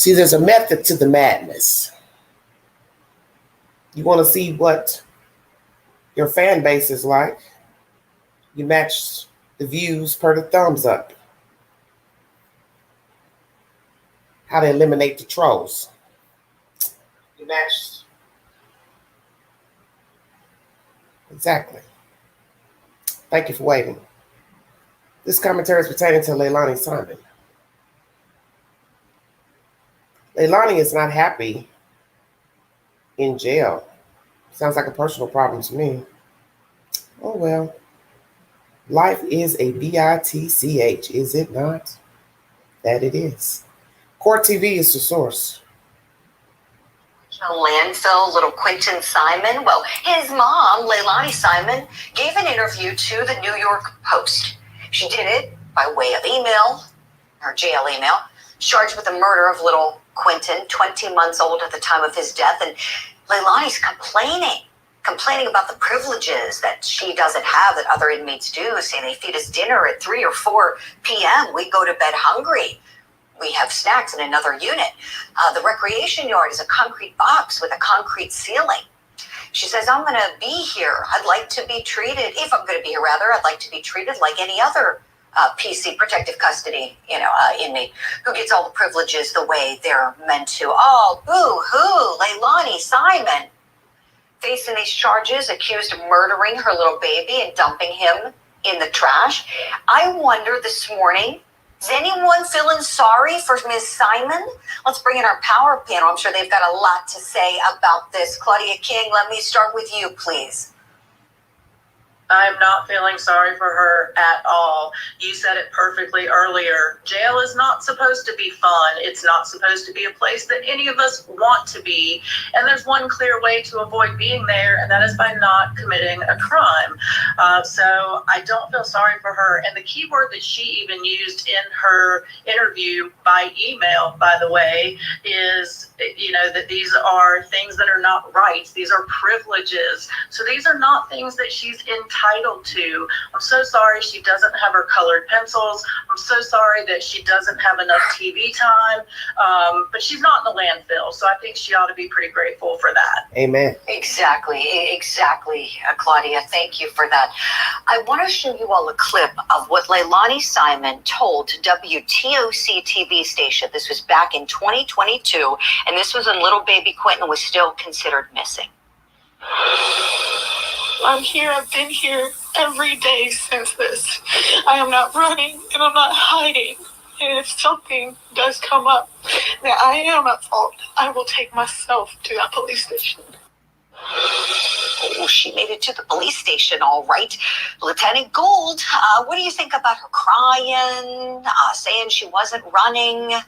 See, there's a method to the madness. You want to see what your fan base is like? You match the views per the thumbs up. How to eliminate the trolls. You match. Exactly. Thank you for waiting. This commentary is pertaining to Leilani Simon. Leilani is not happy in jail. Sounds like a personal problem to me. Oh well. Life is a bitch, is it not? That it is. Court TV is the source. Landfill, little Quentin Simon. Well, his mom, Leilani Simon, gave an interview to the New York Post. She did it by way of email, her jail email, charged with the murder of little Quentin, 20 months old at the time of his death. And Leilani's complaining about the privileges that she doesn't have that other inmates do, saying they feed us dinner at 3 or 4 p.m. We go to bed hungry. We have snacks in another unit. The recreation yard is a concrete box with a concrete ceiling. She says, I'm going to be here. I'd like to be treated, if I'm going to be here, rather, I'd like to be treated like any other PC, protective custody, inmate who gets all the privileges the way they're meant to. Oh, boo-hoo, Leilani Simon. Facing these charges, accused of murdering her little baby and dumping him in the trash. I wonder this morning, is anyone feeling sorry for Ms. Simon? Let's bring in our power panel. I'm sure they've got a lot to say about this. Claudia King, let me start with you, please. I'm not feeling sorry for her at all. You said it perfectly earlier. Jail is not supposed to be fun. It's not supposed to be a place that any of us want to be. And there's one clear way to avoid being there, and that is by not committing a crime. So I don't feel sorry for her. And the key word that she even used in her interview by email, by the way, is, that these are things that are not rights. These are privileges. So these are not things that she's entitled to. I'm so sorry she doesn't have her colored pencils. I'm so sorry that she doesn't have enough TV time. But she's not in the landfill, so I think she ought to be pretty grateful for that. Amen. Exactly, Claudia. Thank you for that. I want to show you all a clip of what Leilani Simon told WTOC TV station. This was back in 2022, and this was when little baby Quentin was still considered missing. I'm here. I've been here every day since this. I am not running and I'm not hiding. And if something does come up that I am at fault, I will take myself to that police station. Oh, she made it to the police station, all right. Lieutenant Gould, what do you think about her crying, saying she wasn't running?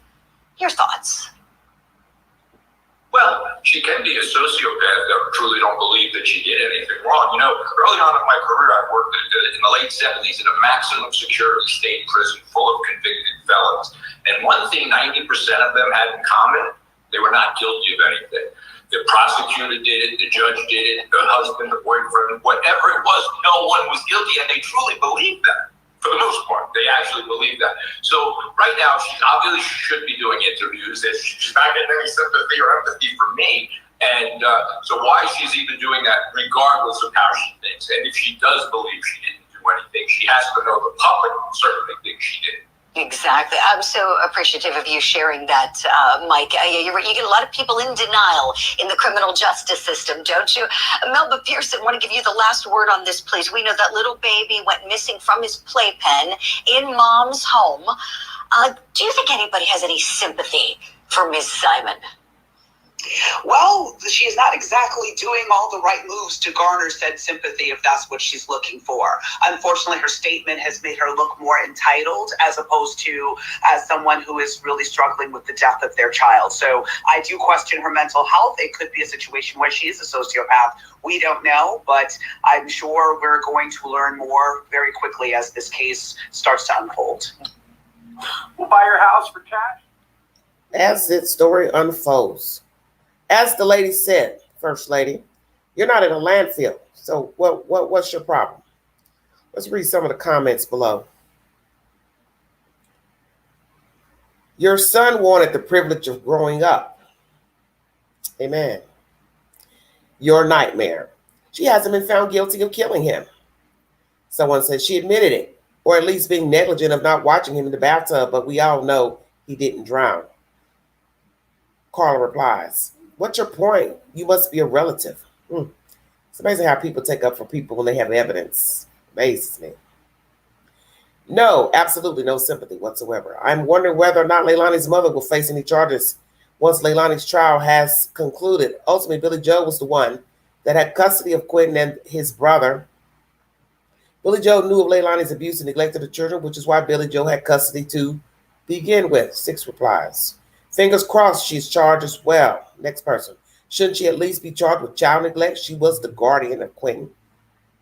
Your thoughts? Well, she can be a sociopath that truly don't believe that she did anything wrong. Early on in my career, I worked in the late 70s in a maximum security state prison full of convicted felons. And one thing 90% of them had in common, they were not guilty of anything. The prosecutor did it, the judge did it, the husband, the boyfriend, whatever it was, no one was guilty, and they truly believed that. For the most part, they actually believe that. So right now, she obviously should be doing interviews. She's not getting any sympathy or empathy from me. And so why she's even doing that, regardless of how she thinks. And if she does believe she didn't do anything, she has to know the public certainly thinks she did. Exactly. I'm so appreciative of you sharing that, Mike. You get a lot of people in denial in the criminal justice system, don't you? Melba Pearson, want to give you the last word on this, please. We know that little baby went missing from his playpen in mom's home. Do you think anybody has any sympathy for Ms. Simon? Well, she is not exactly doing all the right moves to garner said sympathy, if that's what she's looking for. Unfortunately, her statement has made her look more entitled as opposed to as someone who is really struggling with the death of their child. So I do question her mental health. It could be a situation where she is a sociopath. We don't know, but I'm sure we're going to learn more very quickly as this case starts to unfold. We'll buy your house for cash. As its story unfolds. As the lady said, First Lady, you're not in a landfill. So what's your problem? Let's read some of the comments below. Your son wanted the privilege of growing up. Amen. Your nightmare. She hasn't been found guilty of killing him. Someone says she admitted it, or at least being negligent of not watching him in the bathtub, but we all know he didn't drown. Carla replies, what's your point? You must be a relative. It's amazing how people take up for people when they have evidence. Amazes me. No, absolutely no sympathy whatsoever. I'm wondering whether or not Leilani's mother will face any charges once Leilani's trial has concluded. Ultimately, Billy Joe was the one that had custody of Quentin and his brother. Billy Joe knew of Leilani's abuse and neglect of the children, which is why Billy Joe had custody to begin with. 6 replies. Fingers crossed she's charged as well. Next person. Shouldn't she at least be charged with child neglect? She was the guardian of Quentin.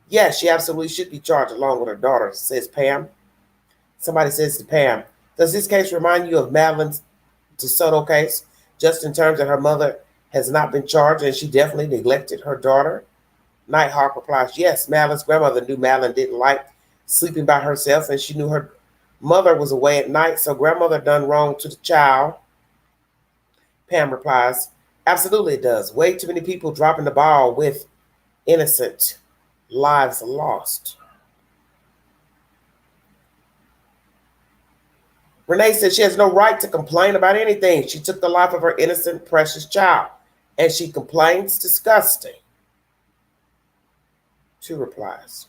Yes, she absolutely should be charged along with her daughter, says Pam. Somebody says to Pam, does this case remind you of Madeline's DeSoto case? Just in terms that her mother has not been charged and she definitely neglected her daughter? Nighthawk replies, yes, Madeline's grandmother knew Madeline didn't like sleeping by herself and she knew her mother was away at night, so grandmother done wrong to the child. Pam replies, absolutely it does. Way too many people dropping the ball with innocent lives lost. Renee says she has no right to complain about anything. She took the life of her innocent, precious child, and she complains. Disgusting. 2 replies.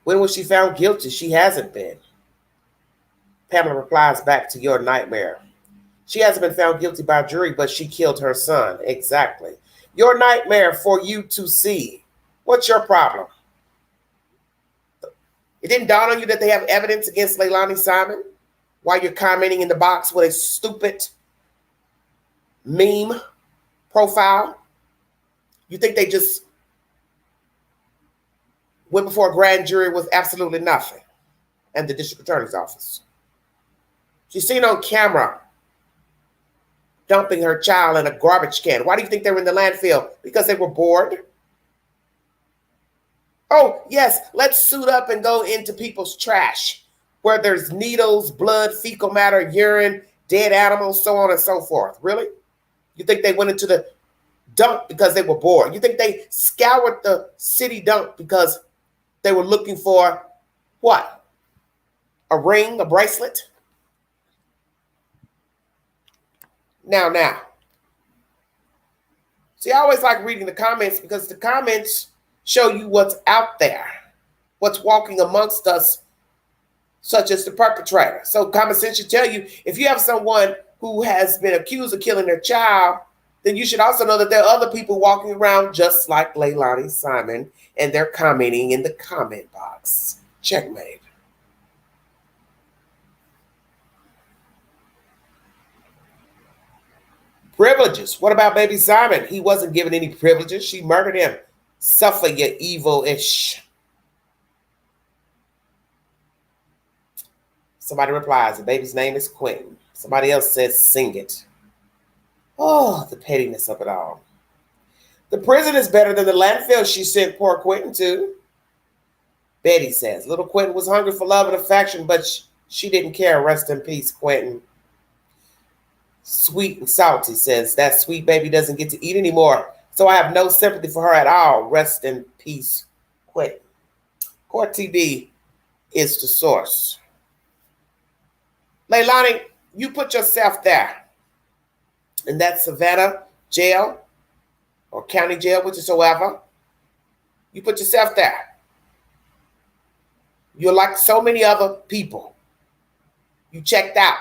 When was she found guilty? She hasn't been. Pamela replies back to your nightmare. She hasn't been found guilty by a jury, but she killed her son. Exactly. Your nightmare for you to see. What's your problem? It didn't dawn on you that they have evidence against Leilani Simon while you're commenting in the box with a stupid meme profile? You think they just went before a grand jury with absolutely nothing and the district attorney's office? She's seen on camera dumping her child in a garbage can. Why do you think they were in the landfill? Because they were bored? Oh, yes, let's suit up and go into people's trash where there's needles, blood, fecal matter, urine, dead animals, so on and so forth. Really? You think they went into the dump because they were bored? You think they scoured the city dump because they were looking for what? A ring, a bracelet? Now. See, I always like reading the comments because the comments show you what's out there, what's walking amongst us, such as the perpetrator. So common sense should tell you, if you have someone who has been accused of killing their child, then you should also know that there are other people walking around just like Leilani Simon, and they're commenting in the comment box. Checkmate. Privileges. What about baby Simon? He wasn't given any privileges. She murdered him. Suffer, you evil-ish. Somebody replies, the baby's name is Quentin. Somebody else says, sing it. Oh, the pettiness of it all. The prison is better than the landfill she sent poor Quentin to. Betty says, little Quentin was hungry for love and affection, but she didn't care. Rest in peace, Quentin. Sweet and Salty says, that sweet baby doesn't get to eat anymore, so I have no sympathy for her at all. Rest in peace, Quentin. Court TV is the source. Leilani, you put yourself there in that Savannah jail or county jail, whichever. You put yourself there. You're like so many other people. You checked out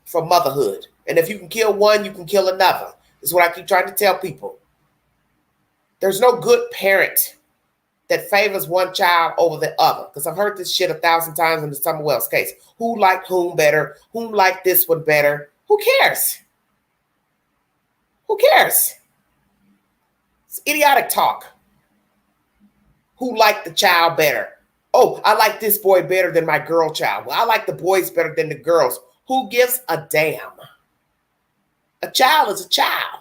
for motherhood. And if you can kill one, you can kill another. This is what I keep trying to tell people. There's no good parent that favors one child over the other. Because I've heard this shit 1,000 times in the Summer Wells case. Who liked whom better? Whom liked this one better? Who cares? Who cares? It's idiotic talk. Who liked the child better? Oh, I like this boy better than my girl child. Well, I like the boys better than the girls. Who gives a damn? A child is a child.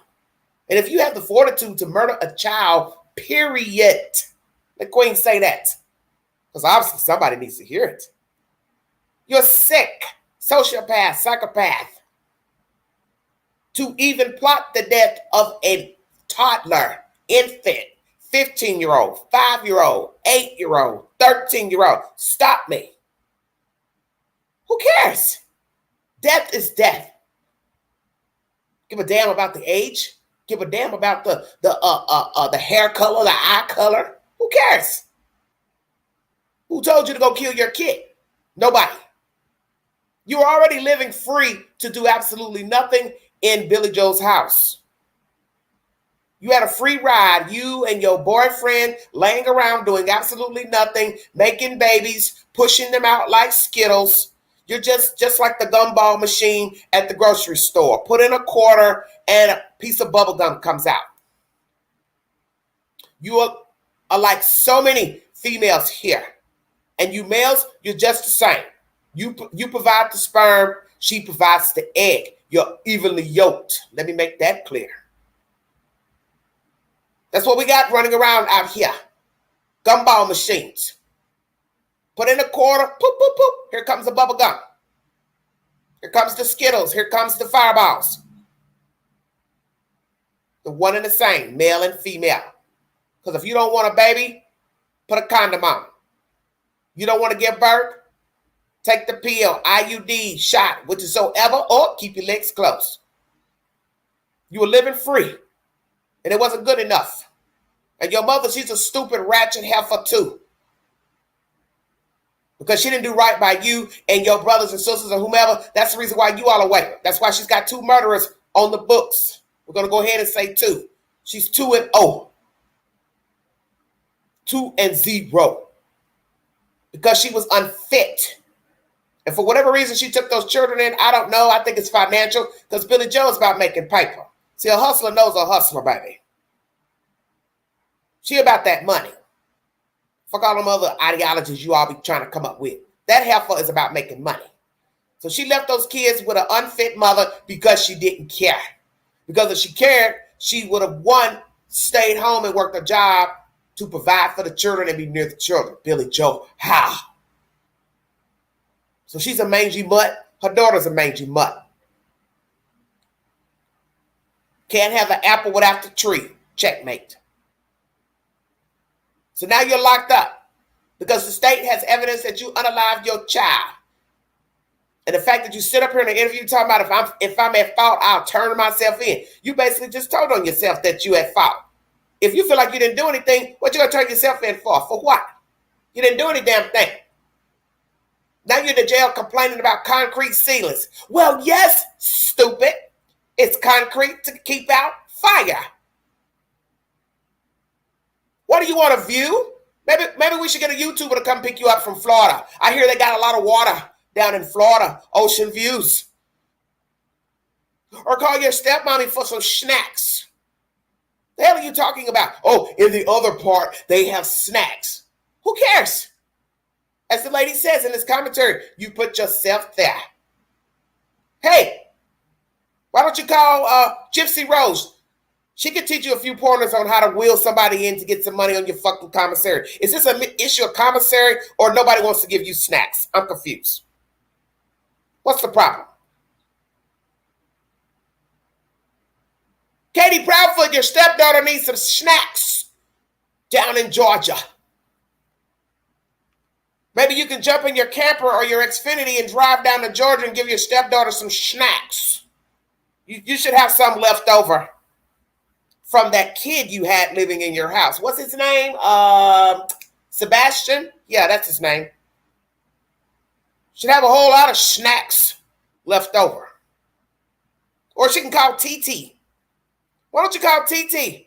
And if you have the fortitude to murder a child, period. Let Queen say that. Because obviously somebody needs to hear it. You're sick, sociopath, psychopath. to even plot the death of a toddler, infant, 15-year-old, 5-year-old, 8-year-old, 13-year-old. Stop me. Who cares? Death is death. Give a damn about the age. Give a damn about the hair color, the eye color. Who cares? Who told you to go kill your kid? Nobody. You were already living free to do absolutely nothing in Billy Joe's house. You had a free ride, you and your boyfriend laying around doing absolutely nothing, making babies, pushing them out like Skittles. You're just like the gumball machine at the grocery store. Put in a quarter and a piece of bubble gum comes out. You are like so many females here. And you males, you're just the same. You provide the sperm, she provides the egg. You're evenly yoked. Let me make that clear. That's what we got running around out here. Gumball machines. Put in a quarter, poop, poop, poop. Here comes the bubble gum. Here comes the Skittles. Here comes the Fireballs. The one and the same, male and female. Because if you don't want a baby, put a condom on. You don't want to give birth? Take the pill, IUD, shot, whatsoever, or keep your legs closed. You were living free, and it wasn't good enough. And your mother, she's a stupid ratchet heifer too. Because she didn't do right by you and your brothers and sisters or whomever. That's the reason why you all away. That's why she's got 2 murderers on the books. We're going to go ahead and say 2. She's 2-0. 2-0. Because she was unfit. And for whatever reason she took those children in, I don't know. I think it's financial because Billy Joe is about making paper. See, a hustler knows a hustler, baby. She about that money. Fuck all them other ideologies you all be trying to come up with. That heifer is about making money. So she left those kids with an unfit mother because she didn't care. Because if she cared, she would have, one, stayed home and worked a job to provide for the children and be near the children. Billy Joe, how? So she's a mangy mutt. Her daughter's a mangy mutt. Can't have an apple without the tree. Checkmate. So now you're locked up because the state has evidence that you unalived your child. And the fact that you sit up here in an interview talking about if I'm at fault, I'll turn myself in. You basically just told on yourself that you at fault. If you feel like you didn't do anything, what you gonna turn yourself in for? For what? You didn't do any damn thing. Now you're in the jail complaining about concrete ceilings. Well, yes, stupid. It's concrete to keep out fire. What do you want to view? Maybe we should get a YouTuber to come pick you up from Florida. I hear they got a lot of water down in Florida, ocean views. Or call your stepmommy for some snacks. The hell are you talking about? Oh, in the other part, they have snacks. Who cares? As the lady says in this commentary, you put yourself there. Hey, why don't you call Gypsy Rose? She can teach you a few pointers on how to wheel somebody in to get some money on your fucking commissary. Is this an issue of commissary or nobody wants to give you snacks? I'm confused. What's the problem? Katie Proudfoot, your stepdaughter needs some snacks down in Georgia. Maybe you can jump in your camper or your Xfinity and drive down to Georgia and give your stepdaughter some snacks. You should have some left over from that kid you had living in your house. What's his name? Sebastian? Yeah, that's his name. Should have a whole lot of snacks left over. Or she can call TT. Why don't you call TT?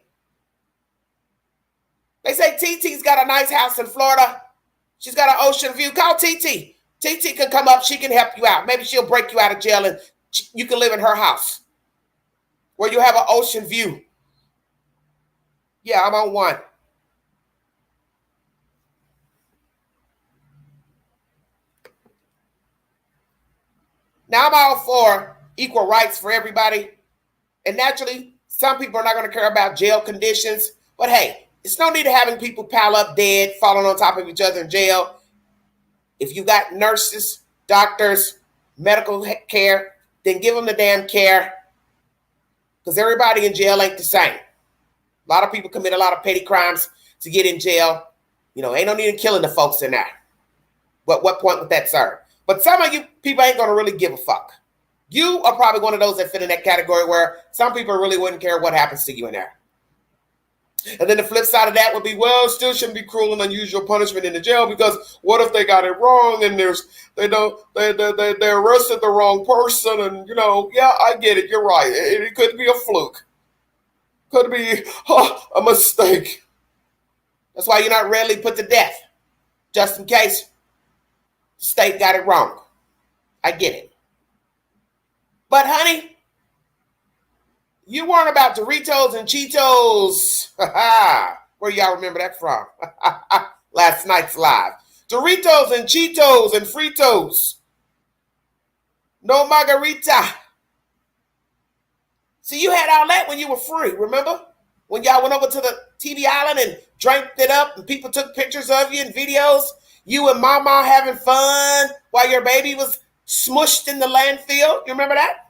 They say TT's got a nice house in Florida. She's got an ocean view. Call TT. TT can come up. She can help you out. Maybe she'll break you out of jail and you can live in her house where you have an ocean view. Yeah, I'm on one. Now, I'm all for equal rights for everybody. And naturally, some people are not going to care about jail conditions. But hey, it's no need to having people pile up dead, falling on top of each other in jail. If you got nurses, doctors, medical care, then give them the damn care. because everybody in jail ain't the same. A lot of people commit a lot of petty crimes to get in jail. Ain't no need in killing the folks in there. But what point would that serve? But some of you people ain't going to really give a fuck. You are probably one of those that fit in that category where some people really wouldn't care what happens to you in there. And then the flip side of that would be, well, still shouldn't be cruel and unusual punishment in the jail, because what if they got it wrong and they arrested the wrong person, and yeah, I get it, you're right. It could be a fluke. Could be a mistake. That's why you're not rarely put to death, just in case the state got it wrong. I get it. But honey, you weren't about Doritos and Cheetos. Where y'all remember that from? Last night's live. Doritos and Cheetos and Fritos. No margarita. See, you had all that when you were free, remember? When y'all went over to the TV island and drank it up and people took pictures of you and videos. You and mama having fun while your baby was smushed in the landfill. You remember that?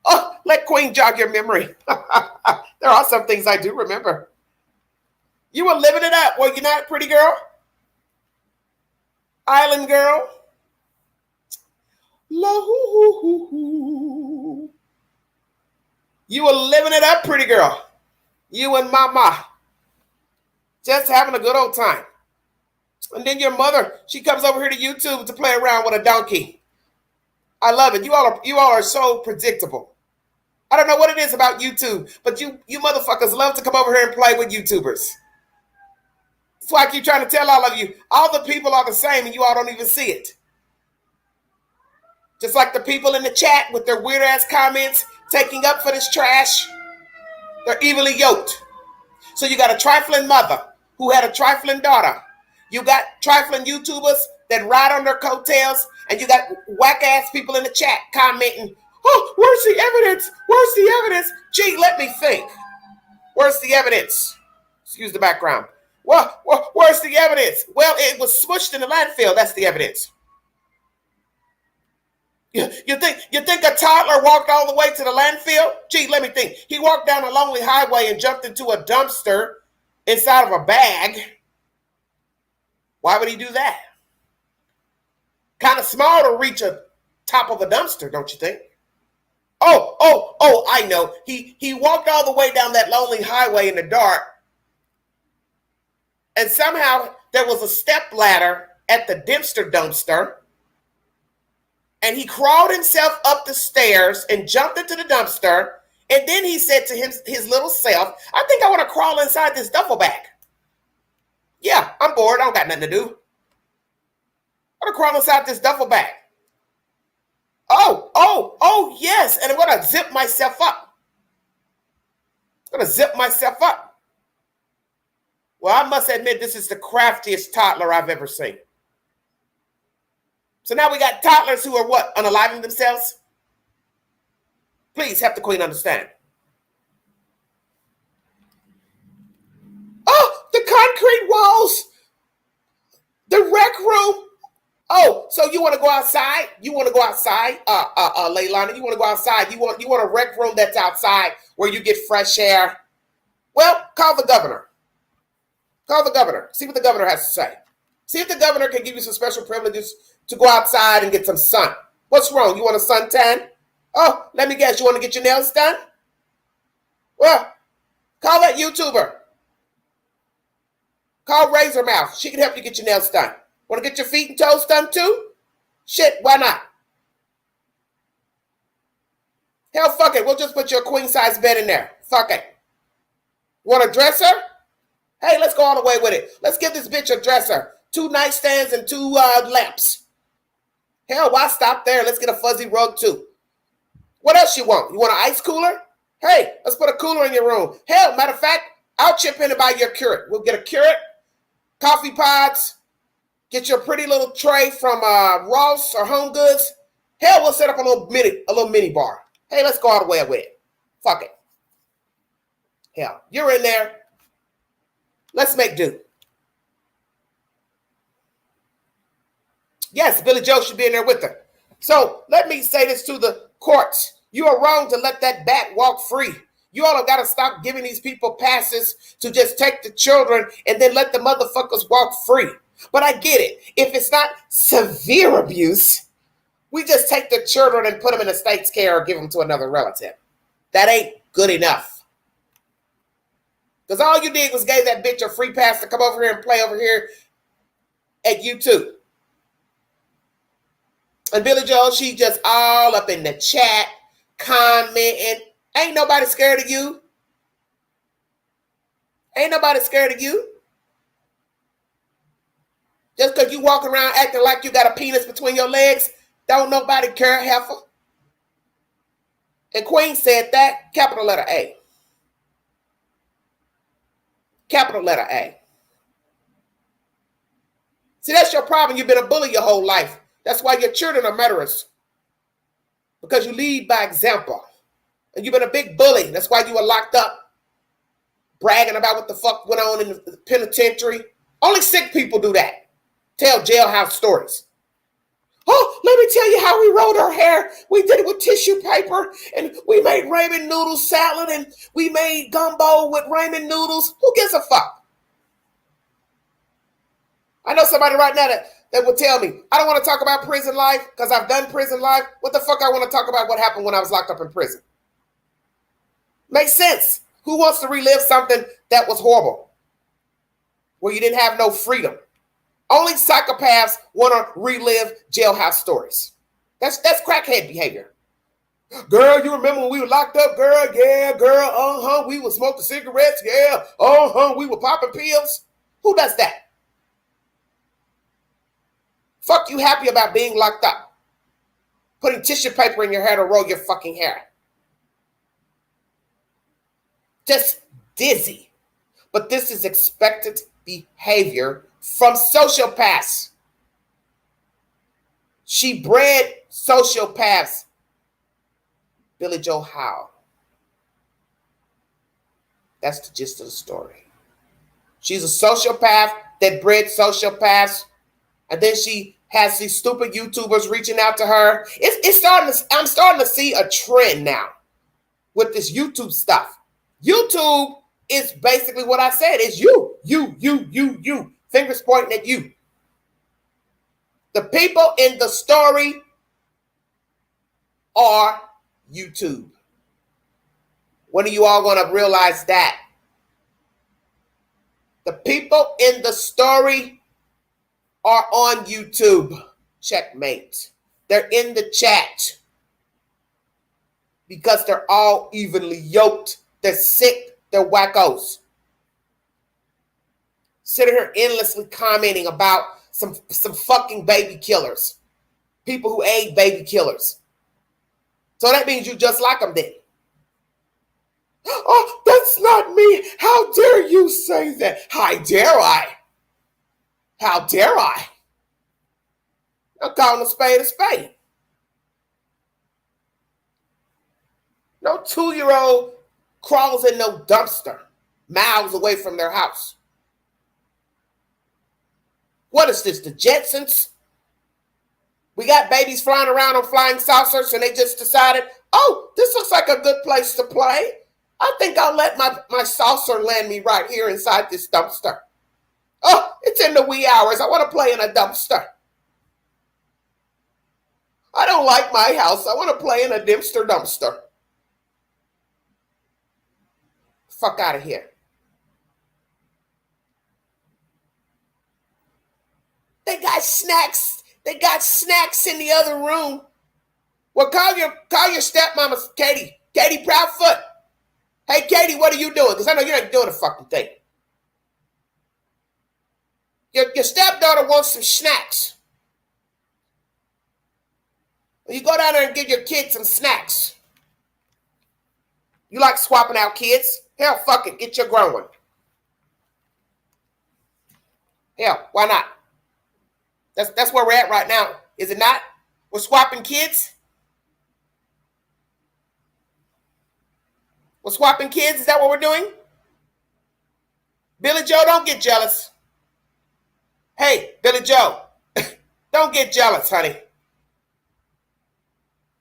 Oh, let Queen jog your memory. There are some things I do remember. You were living it up, were you not, pretty girl? Island girl. You were living it up, pretty girl. You and mama. Just having a good old time. And then your mother, she comes over here to YouTube to play around with a donkey. I love it. You all are so predictable. I don't know what it is about YouTube, but you motherfuckers love to come over here and play with YouTubers. That's why I keep trying to tell all of you, all the people are the same and you all don't even see it. Just like the people in the chat with their weird ass comments taking up for this trash, they're evenly yoked. So you got a trifling mother who had a trifling daughter. You got trifling YouTubers that ride on their coattails, and you got whack ass people in the chat commenting, oh, where's the evidence? Where's the evidence? Gee, let me think. Where's the evidence? Excuse the background. Well, where's the evidence? Well, it was smushed in the landfill. That's the evidence. You think a toddler walked all the way to the landfill? Gee, let me think. He walked down a lonely highway and jumped into a dumpster inside of a bag. Why would he do that? Kind of small to reach a top of a dumpster, don't you think? Oh, I know. He walked all the way down that lonely highway in the dark, and somehow there was a step ladder at the dumpster, and he crawled himself up the stairs and jumped into the dumpster, and then he said to his little self, I think I want to crawl inside this duffel bag. Yeah, I'm bored. I don't got nothing to do. I'm going to crawl inside this duffel bag. Oh, yes. And I'm going to zip myself up. Well, I must admit, this is the craftiest toddler I've ever seen. So now we got toddlers who are what? Unaliving themselves? Please help the queen understand. Oh, the concrete walls. The rec room. Oh, so you want to go outside? Leilani, you want to go outside? You want a rec room that's outside where you get fresh air? Well, call the governor. See what the governor has to say. See if the governor can give you some special privileges to go outside and get some sun. What's wrong? You want a suntan? Oh, let me guess. You want to get your nails done? Well, call that YouTuber. Call Razor Mouth. She can help you get your nails done. Want to get your feet and toes done too? Shit, why not? Hell, fuck it. We'll just put your queen-size bed in there. Fuck it. Want a dresser? Hey, let's go all the way with it. Let's give this bitch a dresser. 2 nightstands and 2 lamps. Hell, why stop there? Let's get a fuzzy rug too. What else you want? You want an ice cooler? Hey, let's put a cooler in your room. Hell, matter of fact, I'll chip in and buy your Keurig. We'll get a Keurig, coffee pods, get your pretty little tray from Ross or Home Goods. Hell, we'll set up a little mini bar. Hey, let's go all the way with it. Fuck it. Hell, you're in there. Let's make do. Yes, Billy Joe should be in there with her. So let me say this to the courts. You are wrong to let that bat walk free. You all have got to stop giving these people passes to just take the children and then let the motherfuckers walk free. But I get it. If it's not severe abuse, we just take the children and put them in the state's care or give them to another relative. That ain't good enough. Because all you did was gave that bitch a free pass to come over here and play over here at YouTube. And Billy Joel, she just all up in the chat, commenting. Ain't nobody scared of you. Ain't nobody scared of you. Just because you walk around acting like you got a penis between your legs, don't nobody care, heifer. And Queen said that, capital letter A. Capital letter A. See, that's your problem. You've been a bully your whole life. That's why your children are murderers. Because you lead by example. And you've been a big bully. That's why you were locked up, bragging about what the fuck went on in the penitentiary. Only sick people do that. Tell jailhouse stories. Oh, let me tell you how we rolled our hair. We did it with tissue paper, and we made ramen noodle salad, and we made gumbo with ramen noodles. Who gives a fuck? I know somebody right now that would tell me, I don't want to talk about prison life because I've done prison life. What the fuck I want to talk about what happened when I was locked up in prison? Makes sense. Who wants to relive something that was horrible? Where you didn't have no freedom. Only psychopaths want to relive jailhouse stories. That's crackhead behavior. Girl, you remember when we were locked up, girl? Yeah, girl, we were smoking cigarettes, yeah, we were popping pills. Who does that? Fuck you happy about being locked up. Putting tissue paper in your hair to roll your fucking hair. Just dizzy. But this is expected behavior from sociopaths. She bred sociopaths. Billy Joe Howe. That's the gist of the story. She's a sociopath that bred sociopaths. And then she has these stupid YouTubers reaching out to her. I'm starting to see a trend now with this YouTube stuff. YouTube is basically what I said. It's you. Fingers pointing at you. The people in the story are YouTube. When are you all going to realize that? The people in the story are on YouTube. Checkmate. They're in the chat. Because they're all evenly yoked. They're sick. They're wackos. Sitting here endlessly commenting about some fucking baby killers. People who aid baby killers. So that means you just like them then. Oh, that's not me. How dare you say that? How dare I? How dare I? I'm calling a spade a spade. No 2-year-old crawls in no dumpster miles away from their house. What is this, the Jetsons? We got babies flying around on flying saucers and they just decided, oh, this looks like a good place to play. I think I'll let my saucer land me right here inside this dumpster. Oh, it's in the wee hours. I want to play in a dumpster. I don't like my house. I want to play in a dumpster. Fuck out of here. They got snacks. They got snacks in the other room. Well, call your stepmama, Katie. Katie Proudfoot. Hey, Katie, what are you doing? Because I know you're not doing a fucking thing. Your stepdaughter wants some snacks. You go down there and give your kids some snacks. You like swapping out kids? Hell, fuck it. Get your grown one. Hell, why not? That's where we're at right now. Is it not? We're swapping kids? We're swapping kids? Is that what we're doing? Billy Joe, don't get jealous. Hey, Billy Joe, don't get jealous, honey.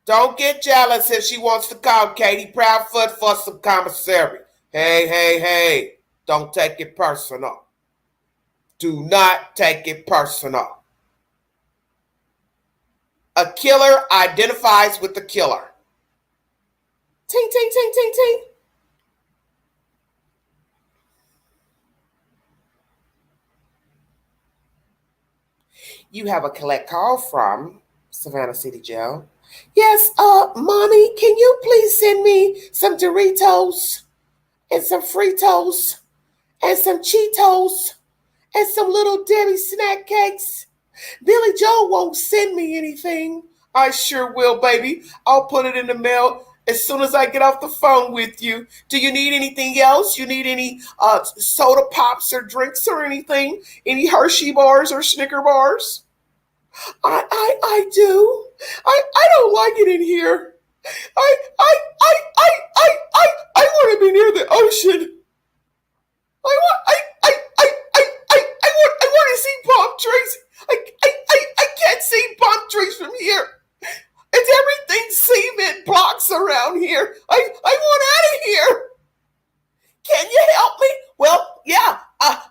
Don't get jealous if she wants to call Katie Proudfoot for some commissary. Hey. Don't take it personal. Do not take it personal. A killer identifies with the killer. Ting, ting, ting, ting, ting. You have a collect call from Savannah City Jail. Yes, Mommy, can you please send me some Doritos and some Fritos and some Cheetos and some little Debbie snack cakes? Billy Joe won't send me anything. I sure will, baby. I'll put it in the mail as soon as I get off the phone with you. Do you need anything else? You need any soda pops or drinks or anything? Any Hershey bars or Snicker bars? I do. I don't like it in here. I want to be near the ocean. I want to see palm trees. I can't see palm trees from here. It's everything cement blocks around here. I want out of here. Can you help me? Well, yeah.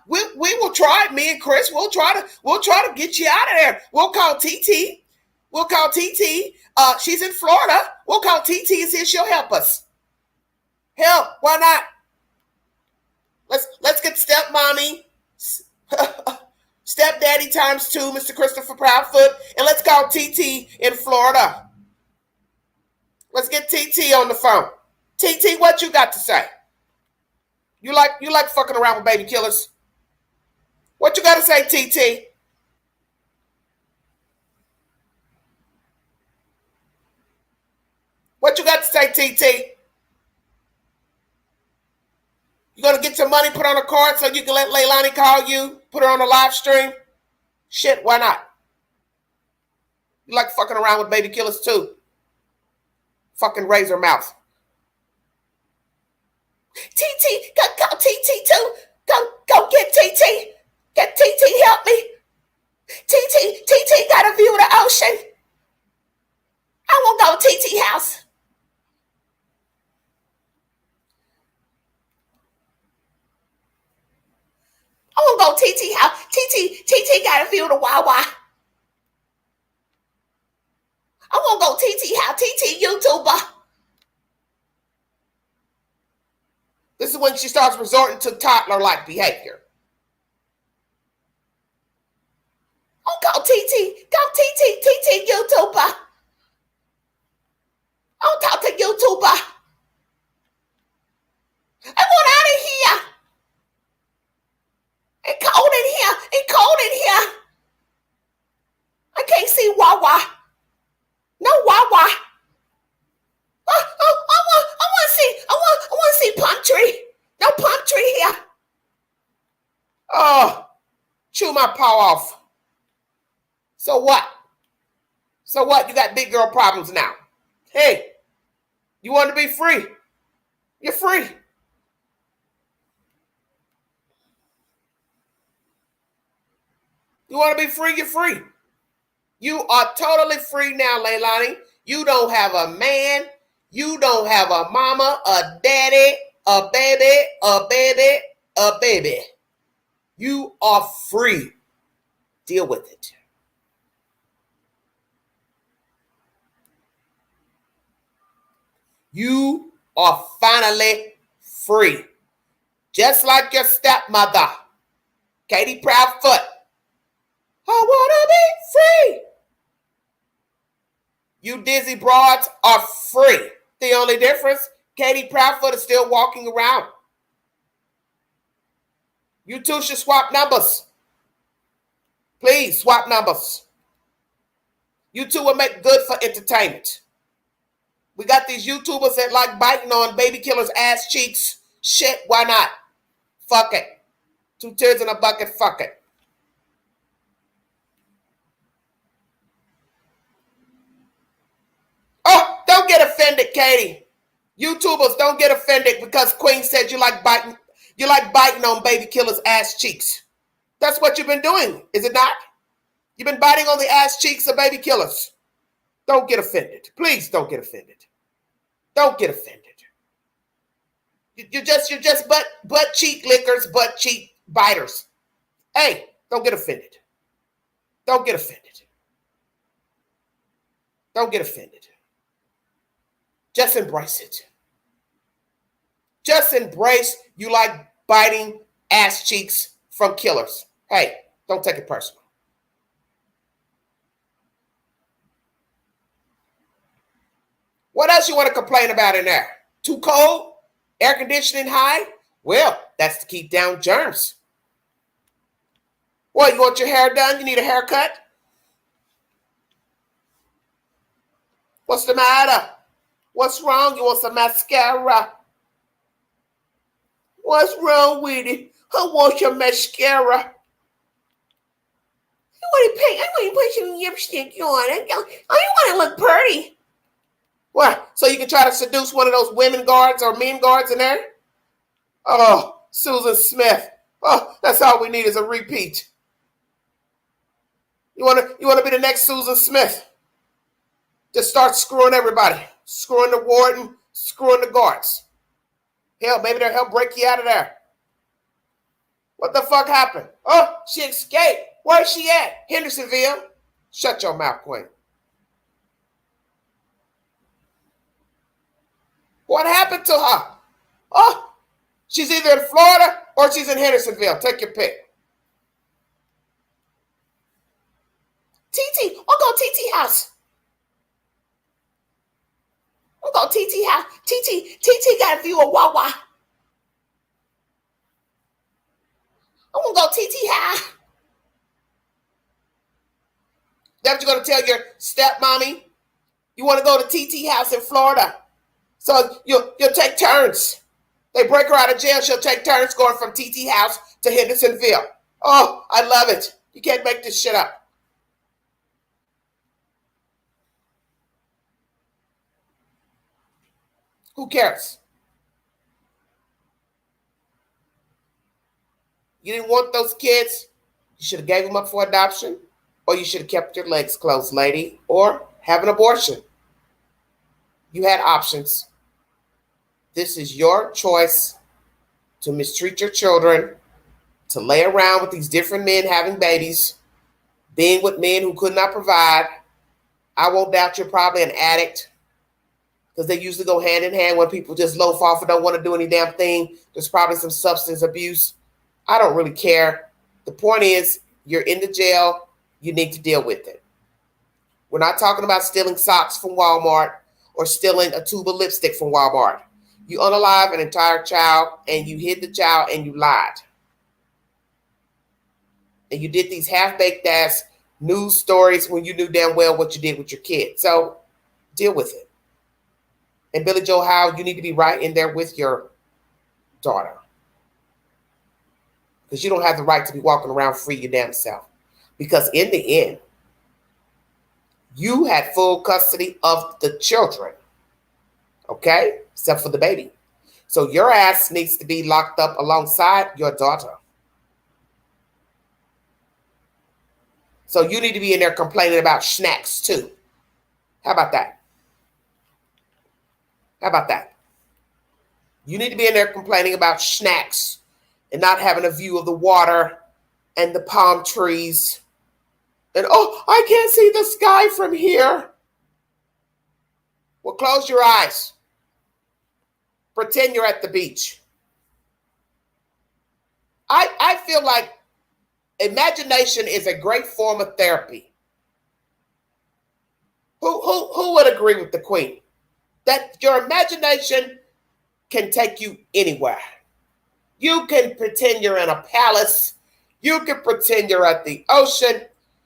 We will try it. Me and Chris, we'll try to get you out of there. We'll call TT. She's in Florida. We'll call TT and see if she'll help us. Hell, why not? Let's get stepmommy, stepdaddy times 2, Mr. Christopher Proudfoot, and let's call TT in Florida. Let's get TT on the phone. TT, what you got to say? You like fucking around with baby killers? What you got to say, TT? What you got to say, TT? You gonna get some money put on a card so you can let Leilani call you, put her on a live stream? Shit, why not? You like fucking around with baby killers too. Fucking razor mouth. TT, go TT too. Go get TT. Get TT, help me. TT got a view of the ocean. I want to go to TT house. I want to go TT house. TT got a view of the Wawa. I want to go TT house. TT YouTuber. This is when she starts resorting to toddler-like behavior. Oh, go TT YouTuber. I'll talk to YouTuber. I want out of here. It's cold in here. I can't see Wawa. No Wawa. I want to see palm tree. No palm tree here. Oh, chew my paw off. So what? You got big girl problems now. Hey, you want to be free? You're free. You want to be free? You're free. You are totally free now, Leilani. You don't have a man. You don't have a mama, a daddy, a baby. You are free. Deal with it. You are finally free. Just like your stepmother, Katie Proudfoot. I want to be free. You dizzy broads are free. The only difference, Katie Proudfoot is still walking around. You two should swap numbers. Please swap numbers. You two will make good for entertainment. We got these YouTubers that like biting on baby killers' ass cheeks. Shit, why not? Fuck it. 2 tears in a bucket, fuck it. Oh, don't get offended, Katie. YouTubers, don't get offended because Queen said you like biting on baby killers' ass cheeks. That's what you've been doing, is it not? You've been biting on the ass cheeks of baby killers. Don't get offended. Please don't get offended. Don't get offended. You're just butt cheek lickers, butt cheek biters. Hey, don't get offended. Don't get offended. Don't get offended. Just embrace it. Just embrace you like biting ass cheeks from killers. Hey, don't take it personal. What else you want to complain about in there? Too cold? Air conditioning high? Well, that's to keep down germs. What, you want your hair done? You need a haircut? What's the matter? What's wrong? You want some mascara? What's wrong with it? I want your mascara. I want to put some lipstick on. I want to look pretty. What? So you can try to seduce one of those women guards or men guards in there? Oh, Susan Smith. Oh, that's all we need is a repeat. You wanna be the next Susan Smith? Just start screwing everybody. Screwing the warden, screwing the guards. Hell, maybe they'll help break you out of there. What the fuck happened? Oh, she escaped. Where's she at? Hendersonville. Shut your mouth, Queen. What happened to her? Oh, she's either in Florida or she's in Hendersonville. Take your pick. TT, I'll go TT house. I'll go TT house. TT got a view of Wawa. I'm gonna go TT house. That's what you're gonna tell your stepmommy? You want to go to TT house in Florida? So you'll take turns. They break her out of jail. She'll take turns going from TT house to Hendersonville. Oh, I love it. You can't make this shit up. Who cares? You didn't want those kids? You should have gave them up for adoption, or you should have kept your legs closed, lady, or have an abortion. You had options. This is your choice to mistreat your children, to lay around with these different men having babies, being with men who could not provide. I won't doubt you're probably an addict, because they usually go hand in hand when people just loaf off and don't want to do any damn thing. There's probably some substance abuse. I don't really care. The point is, you're in the jail. You need to deal with it. We're not talking about stealing socks from Walmart or stealing a tube of lipstick from Walmart. You unalive an entire child, and you hid the child, and you lied. And you did these half-baked ass news stories when you knew damn well what you did with your kid. So deal with it. And Billy Joe Howe, you need to be right in there with your daughter. Because you don't have the right to be walking around free your damn self. Because in the end, you had full custody of the children. Okay? Except for the baby. So your ass needs to be locked up alongside your daughter. So you need to be in there complaining about snacks too. How about that? How about that? You need to be in there complaining about snacks and not having a view of the water and the palm trees. And, oh, I can't see the sky from here. Well, close your eyes. Pretend you're at the beach. I feel like imagination is a great form of therapy. Who would agree with the Queen? That your imagination can take you anywhere. You can pretend you're in a palace. You can pretend you're at the ocean.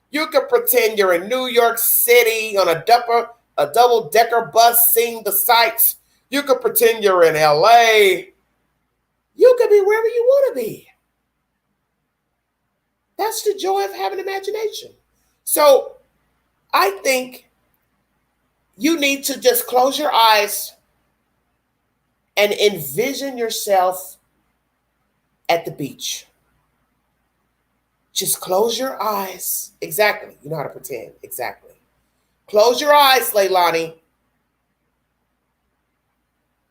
You can pretend you're in New York City on a double-decker bus seeing the sights. You can pretend you're in LA. You can be wherever you want to be. That's the joy of having imagination. So I think you need to just close your eyes and envision yourself at the beach. Just close your eyes. Exactly. You know how to pretend. Exactly. Close your eyes, Leilani,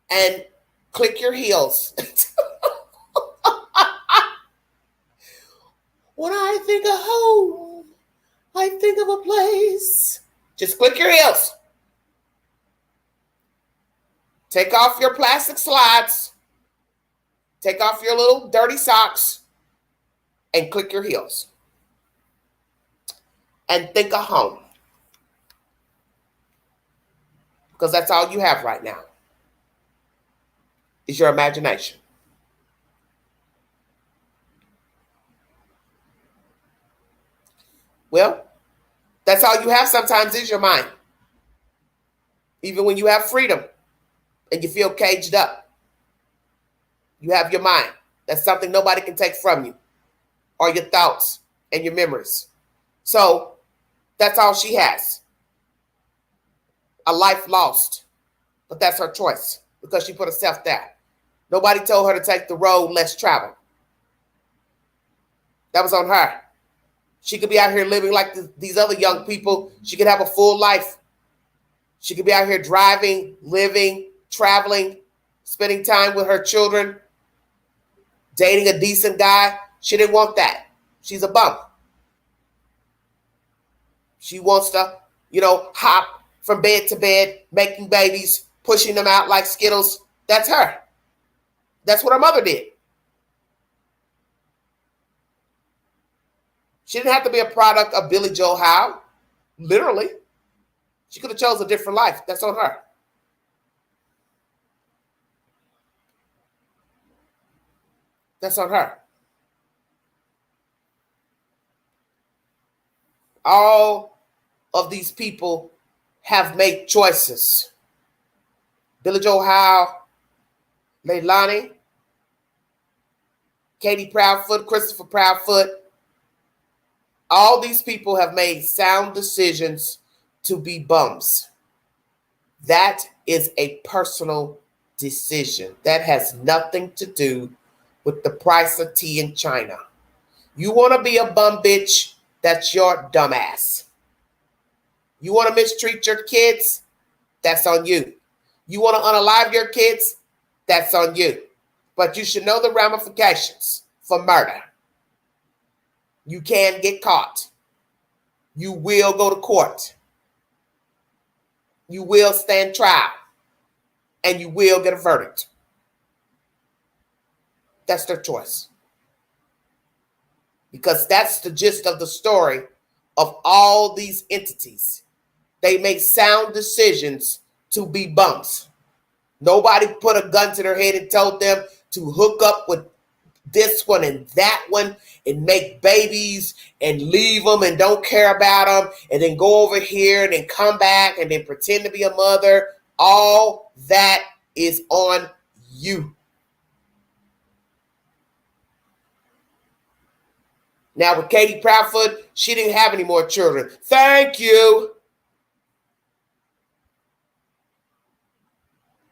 and click your heels. When I think of home, I think of a place. Just click your heels. Take off your plastic slides. Take off your little dirty socks and click your heels. And think of home. Because that's all you have right now is your imagination. Well, that's all you have sometimes is your mind. Even when you have freedom and you feel caged up, you have your mind. That's something nobody can take from you, or your thoughts and your memories. So that's all she has. A life lost. But that's her choice because she put herself there. Nobody told her to take the road less traveled. That was on her. She could be out here living like these other young people. She could have a full life. She could be out here driving, living, traveling, spending time with her children, dating a decent guy. She didn't want that. She's a bum. She wants to, hop from bed to bed, making babies, pushing them out like Skittles. That's her. That's what her mother did. She didn't have to be a product of Billy Joe Howe. Literally. She could have chosen a different life. That's on her. That's on her. All of these people have made choices. Billy Joe Howe, Leilani, Katie Proudfoot, Christopher Proudfoot. All these people have made sound decisions to be bums. That is a personal decision. That has nothing to do with the price of tea in China. You want to be a bum bitch? That's your dumbass. You want to mistreat your kids? That's on you. You want to unalive your kids? That's on you. But you should know the ramifications for murder. You can get caught. You will go to court. You will stand trial. And you will get a verdict. That's their choice. Because that's the gist of the story of all these entities. They make sound decisions to be bums. Nobody put a gun to their head and told them to hook up with this one and that one and make babies and leave them and don't care about them and then go over here and then come back and then pretend to be a mother. All that is on you. Now with Katie Proudfoot, she didn't have any more children. Thank you.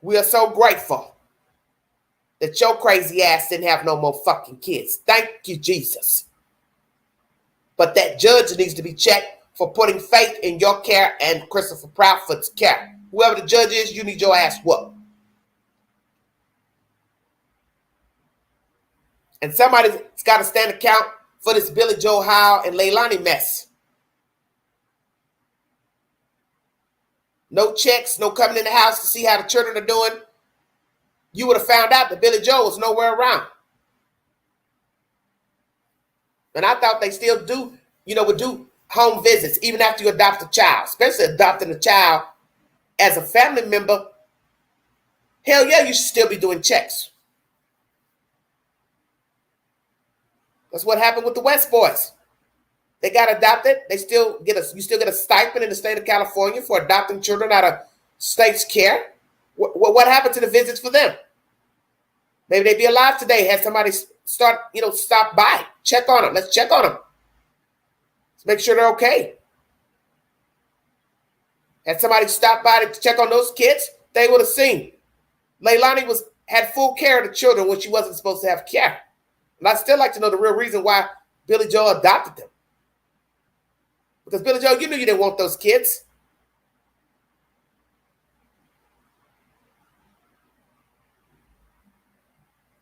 We are so grateful that your crazy ass didn't have no more fucking kids. Thank you, Jesus. But that judge needs to be checked for putting faith in your care and Christopher Proudfoot's care. Whoever the judge is, you need your ass whooped. And somebody's got to stand account for this Billy Joe Howe and Leilani mess. No checks, no coming in the house to see how the children are doing. You would have found out that Billy Joe was nowhere around. And I thought they still do, would do home visits even after you adopt a child, especially adopting a child as a family member. Hell yeah, you should still be doing checks. That's what happened with the West Boys. They got adopted. You still get a stipend in the state of California for adopting children out of state's care. What happened to the visits for them? Maybe they'd be alive today. Had somebody stop by, check on them. Let's check on them. Let's make sure they're okay. Had somebody stop by to check on those kids, they would have seen. Leilani had full care of the children when she wasn't supposed to have care. And I'd still like to know the real reason why Billy Joe adopted them. Because Billy Joe, you knew you didn't want those kids.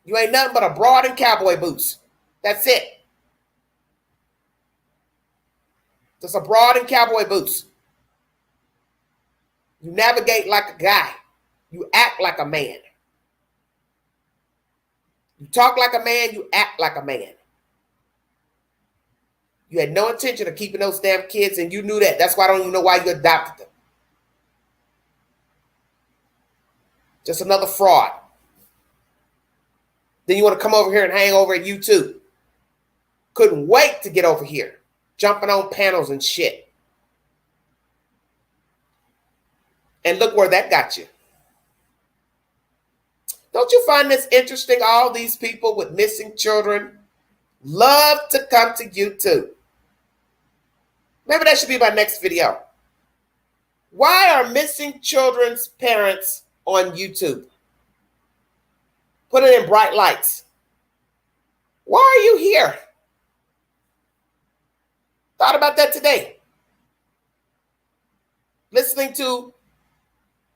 You ain't nothing but a broad and cowboy boots. That's it. Just a broad and cowboy boots. You navigate like a guy. You act like a man. You talk like a man. You act like a man. You had no intention of keeping those damn kids, and you knew that. That's why I don't even know why you adopted them. Just another fraud. Then you want to come over here and hang over at YouTube. Couldn't wait to get over here. Jumping on panels and shit. And look where that got you. Don't you find this interesting? All these people with missing children love to come to YouTube. Maybe that should be my next video. Why are missing children's parents on YouTube? Put it in bright lights. Why are you here? Thought about that today. Listening to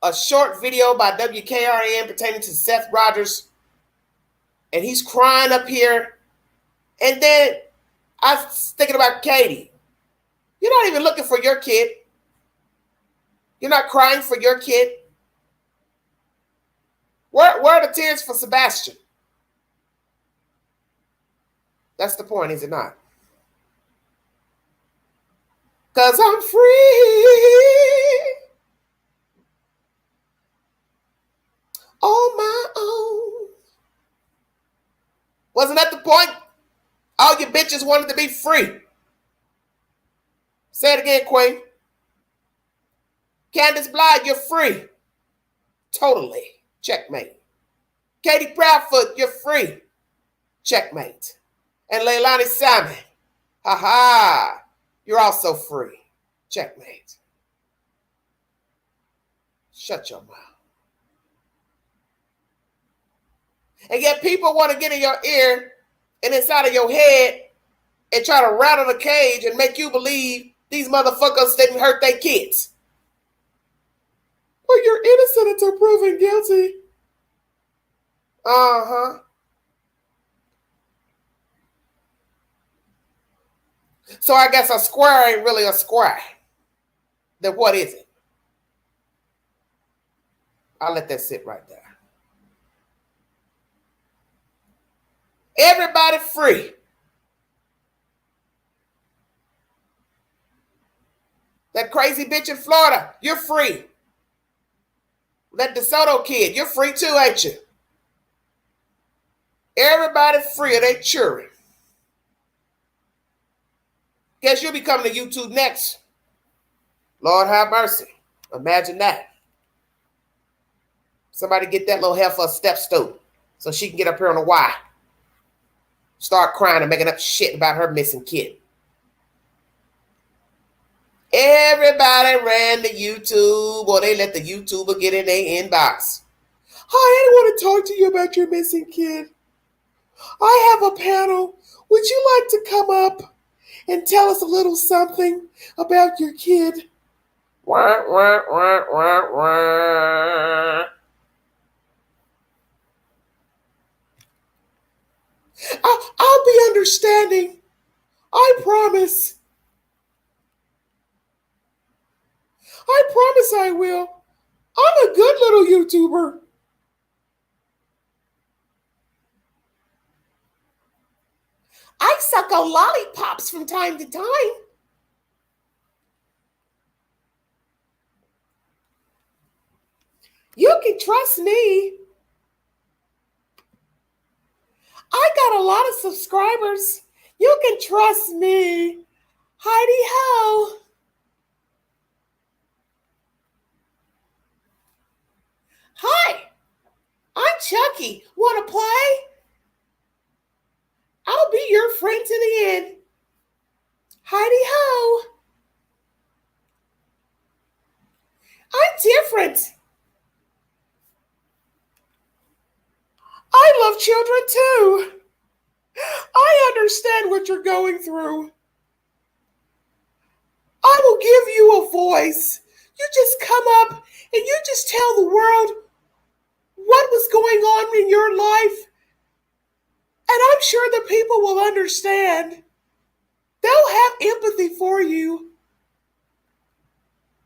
a short video by WKRN pertaining to Seth Rogers, and he's crying up here. And then I was thinking about Katie. You're not even looking for your kid. You're not crying for your kid. Where are the tears for Sebastian? That's the point, is it not? Because I'm free on my own. Wasn't that the point? All you bitches wanted to be free. Say it again, Queen. Candace Blythe, you're free. Totally. Checkmate. Katie Proudfoot, you're free. Checkmate. And Leilani Simon, ha, you're also free. Checkmate. Shut your mouth. And yet people want to get in your ear and inside of your head and try to rattle the cage and make you believe these motherfuckers didn't hurt their kids. Well, you're innocent until proven guilty. Uh-huh. So I guess a square ain't really a square. Then what is it? I'll let that sit right there. Everybody free. That crazy bitch in Florida, you're free. That DeSoto kid, you're free too, ain't you? Everybody free of their children. Guess you'll be coming to YouTube next. Lord have mercy. Imagine that. Somebody get that little heifer a step stool so she can get up here on a Y. Start crying and making up shit about her missing kid. Everybody ran to YouTube, or they let the YouTuber get in their inbox. Hi, I want to talk to you about your missing kid. I have a panel. Would you like to come up and tell us a little something about your kid? Wah, wah, wah, wah, wah. I'll be understanding. I promise. I promise I will. I'm a good little YouTuber. I suck on lollipops from time to time. You can trust me. I got a lot of subscribers. You can trust me. Heidi ho. Hi, I'm Chucky. Want to play? I'll be your friend to the end. Heidi ho. I'm different. I love children too. I understand what you're going through. I will give you a voice. You just come up and you just tell the world what was going on in your life I'm sure the people will understand. They'll have empathy for you.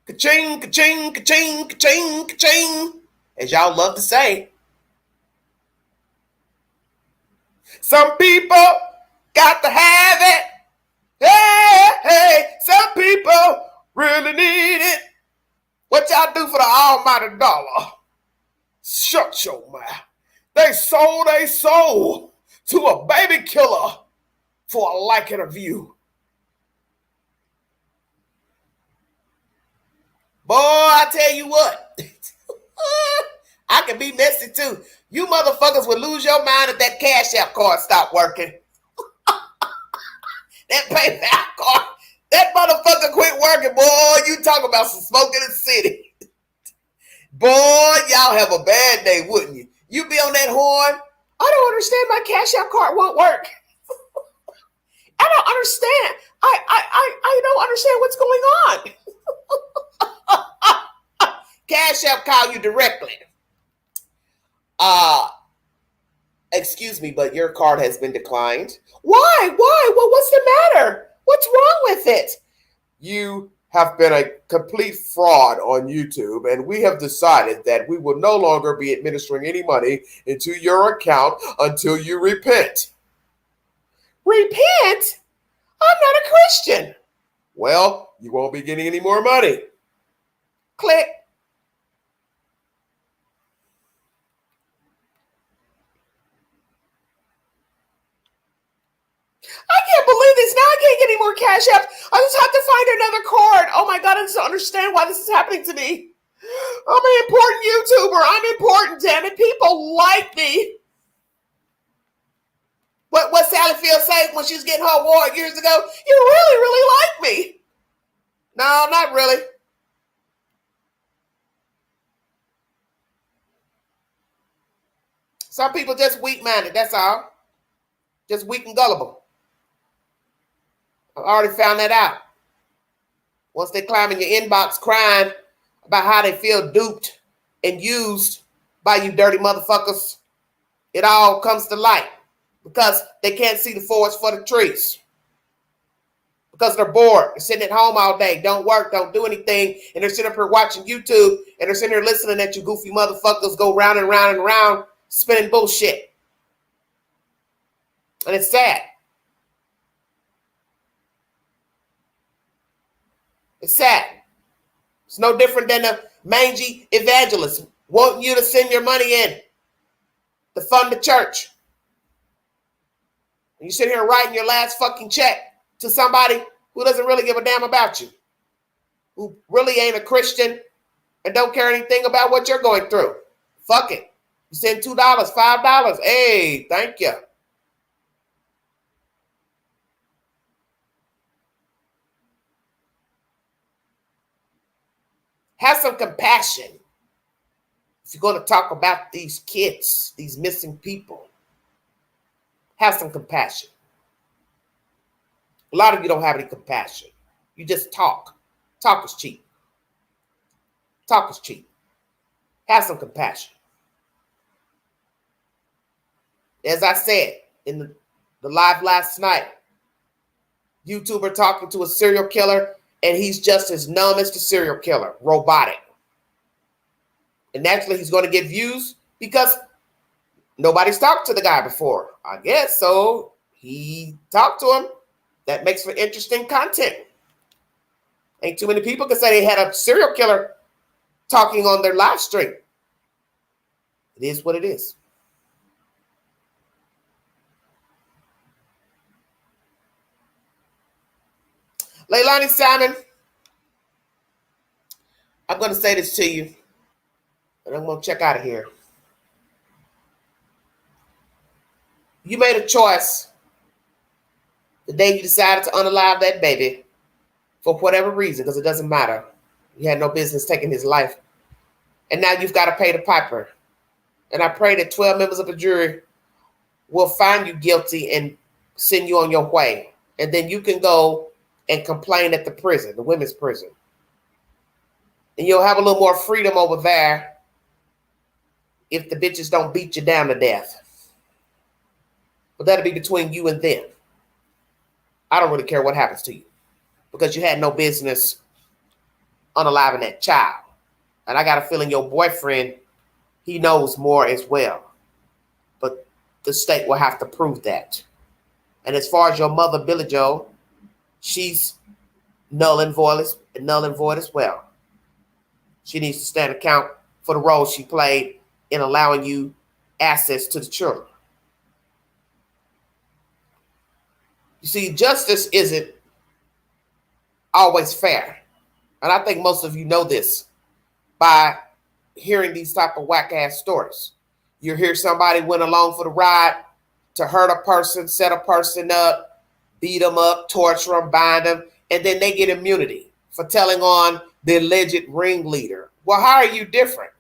Ka-ching, ka-ching, ka-ching, ka-ching, ka-ching, as y'all love to say. Some people got to have it. Hey, hey, some people really need it. What y'all do for the almighty dollar? Shut your mouth. They sold a soul to a baby killer for a like and a view. Boy, I tell you what, I can be messy too. You motherfuckers would lose your mind if that Cash App card stopped working. That PayPal card, that motherfucker quit working, boy. You talk about some smoke in the city. Boy, y'all have a bad day, wouldn't you? You be on that horn. I don't understand, my Cash App card won't work. I don't understand. I don't understand what's going on. Cash App call you directly. Excuse me, but your card has been declined. Why? Well, what's the matter? What's wrong with it? You have been a complete fraud on YouTube, and we have decided that we will no longer be administering any money into your account until you repent. Repent? I'm not a Christian. Well, you won't be getting any more money. Click. I can't believe this. Now I can't get any more Cash App. I just have to find another card. Oh my God, I just don't understand why this is happening to me. I'm an important YouTuber. I'm important, damn it. People like me. What Sally Field said when she was getting her award years ago? You really, really like me. No, not really. Some people just weak-minded, that's all. Just weak and gullible. I already found that out. Once they climb in your inbox crying about how they feel duped and used by you dirty motherfuckers, it all comes to light because they can't see the forest for the trees. Because they're bored. They're sitting at home all day, don't work, don't do anything, and they're sitting up here watching YouTube, and they're sitting here listening at you goofy motherfuckers go round and round and round spinning bullshit. And it's sad. It's sad. It's no different than a mangy evangelist wanting you to send your money in to fund the church. And you sit here writing your last fucking check to somebody who doesn't really give a damn about you, who really ain't a Christian and don't care anything about what you're going through. Fuck it. You send $2, $5. Hey, thank you. Have some compassion. If you're going to talk about these kids, these missing people, have some compassion. A lot of you don't have any compassion. You just talk. Talk is cheap. Talk is cheap. Have some compassion. As I said in the live last night, YouTuber talking to a serial killer, and he's just as numb as the serial killer, robotic. And naturally, he's going to get views because nobody's talked to the guy before. I guess so. He talked to him. That makes for interesting content. Ain't too many people can say they had a serial killer talking on their live stream. It is what it is. Leilani Simon, I'm going to say this to you, and I'm going to check out of here. You made a choice the day you decided to unalive that baby for whatever reason, because it doesn't matter. You had no business taking his life. And now you've got to pay the piper. And I pray that 12 members of the jury will find you guilty and send you on your way. And then you can go and complain at the prison, the women's prison. And you'll have a little more freedom over there if the bitches don't beat you down to death. But that'll be between you and them. I don't really care what happens to you because you had no business unaliving that child. And I got a feeling your boyfriend, he knows more as well. But the state will have to prove that. And as far as your mother, Billy Joe, she's null and void as well. She needs to stand account for the role she played in allowing you access to the children. You see, justice isn't always fair. And I think most of you know this by hearing these type of whack-ass stories. You hear somebody went along for the ride to hurt a person, set a person up, beat them up, torture them, bind them, and then they get immunity for telling on the alleged ringleader. Well, how are you different?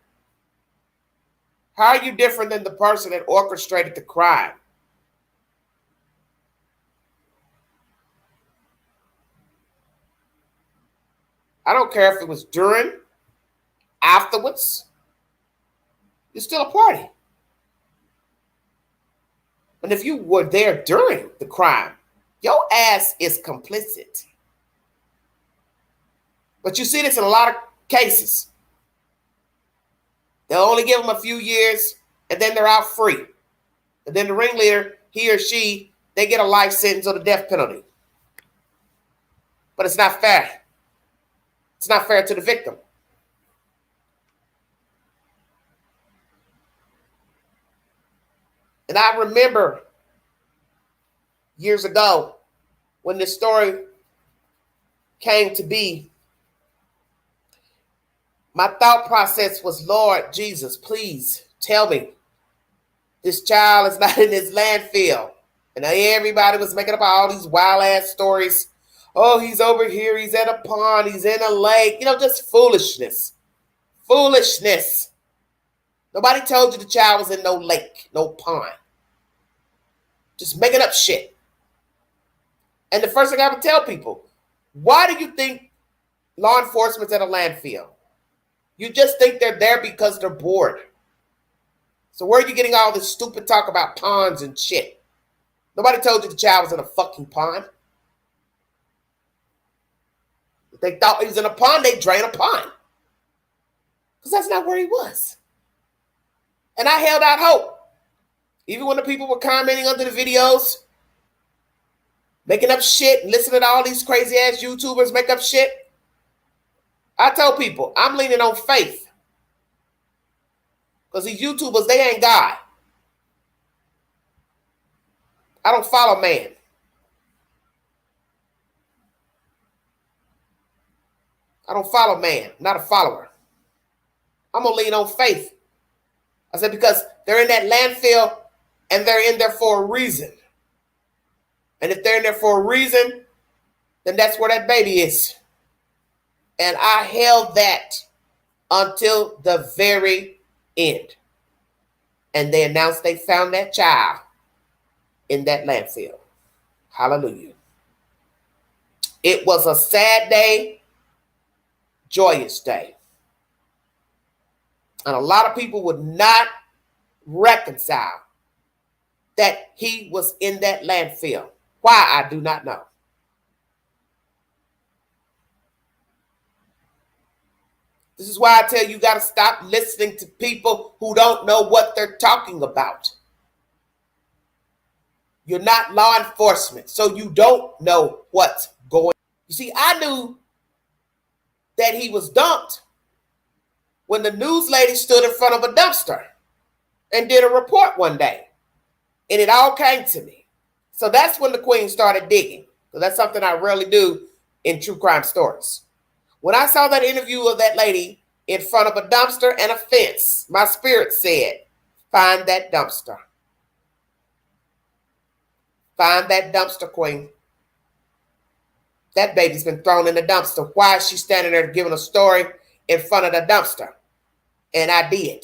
How are you different than the person that orchestrated the crime? I don't care if it was during, afterwards. You're still a party. And if you were there during the crime, your ass is complicit. But you see this in a lot of cases. They'll only give them a few years and then they're out free. And then the ringleader, he or she, they get a life sentence or the death penalty. But it's not fair. It's not fair to the victim. And I remember years ago when this story came to be, my thought process was, Lord Jesus, please tell me this child is not in this landfill. And everybody was making up all these wild ass stories. Oh, he's over here. He's at a pond. He's in a lake. Just foolishness. Foolishness. Nobody told you the child was in no lake, no pond. Just making up shit. And the first thing I would tell people, why do you think law enforcement's at a landfill? You just think they're there because they're bored. So where are you getting all this stupid talk about ponds and shit? Nobody told you the child was in a fucking pond. If they thought he was in a pond, they'd drain a pond. Because that's not where he was. And I held out hope. Even when the people were commenting under the videos, making up shit, and listening to all these crazy ass YouTubers make up shit, I tell people, I'm leaning on faith. Because these YouTubers, they ain't God. I don't follow man. I don't follow man. I'm not a follower. I'm going to lean on faith. I said, because they're in that landfill and they're in there for a reason. And if they're in there for a reason, then that's where that baby is. And I held that until the very end. And they announced they found that child in that landfill. Hallelujah. It was a sad day, joyous day. And a lot of people would not reconcile that he was in that landfill. Why, I do not know. This is why I tell you, you got to stop listening to people who don't know what they're talking about. You're not law enforcement, so you don't know what's going on. You see, I knew that he was dumped when the news lady stood in front of a dumpster and did a report one day. And it all came to me. So that's when the queen started digging. So that's something I rarely do in true crime stories. When I saw that interview of that lady in front of a dumpster and a fence, my spirit said, find that dumpster. Find that dumpster, queen. That baby's been thrown in the dumpster. Why is she standing there giving a story in front of the dumpster? And I did.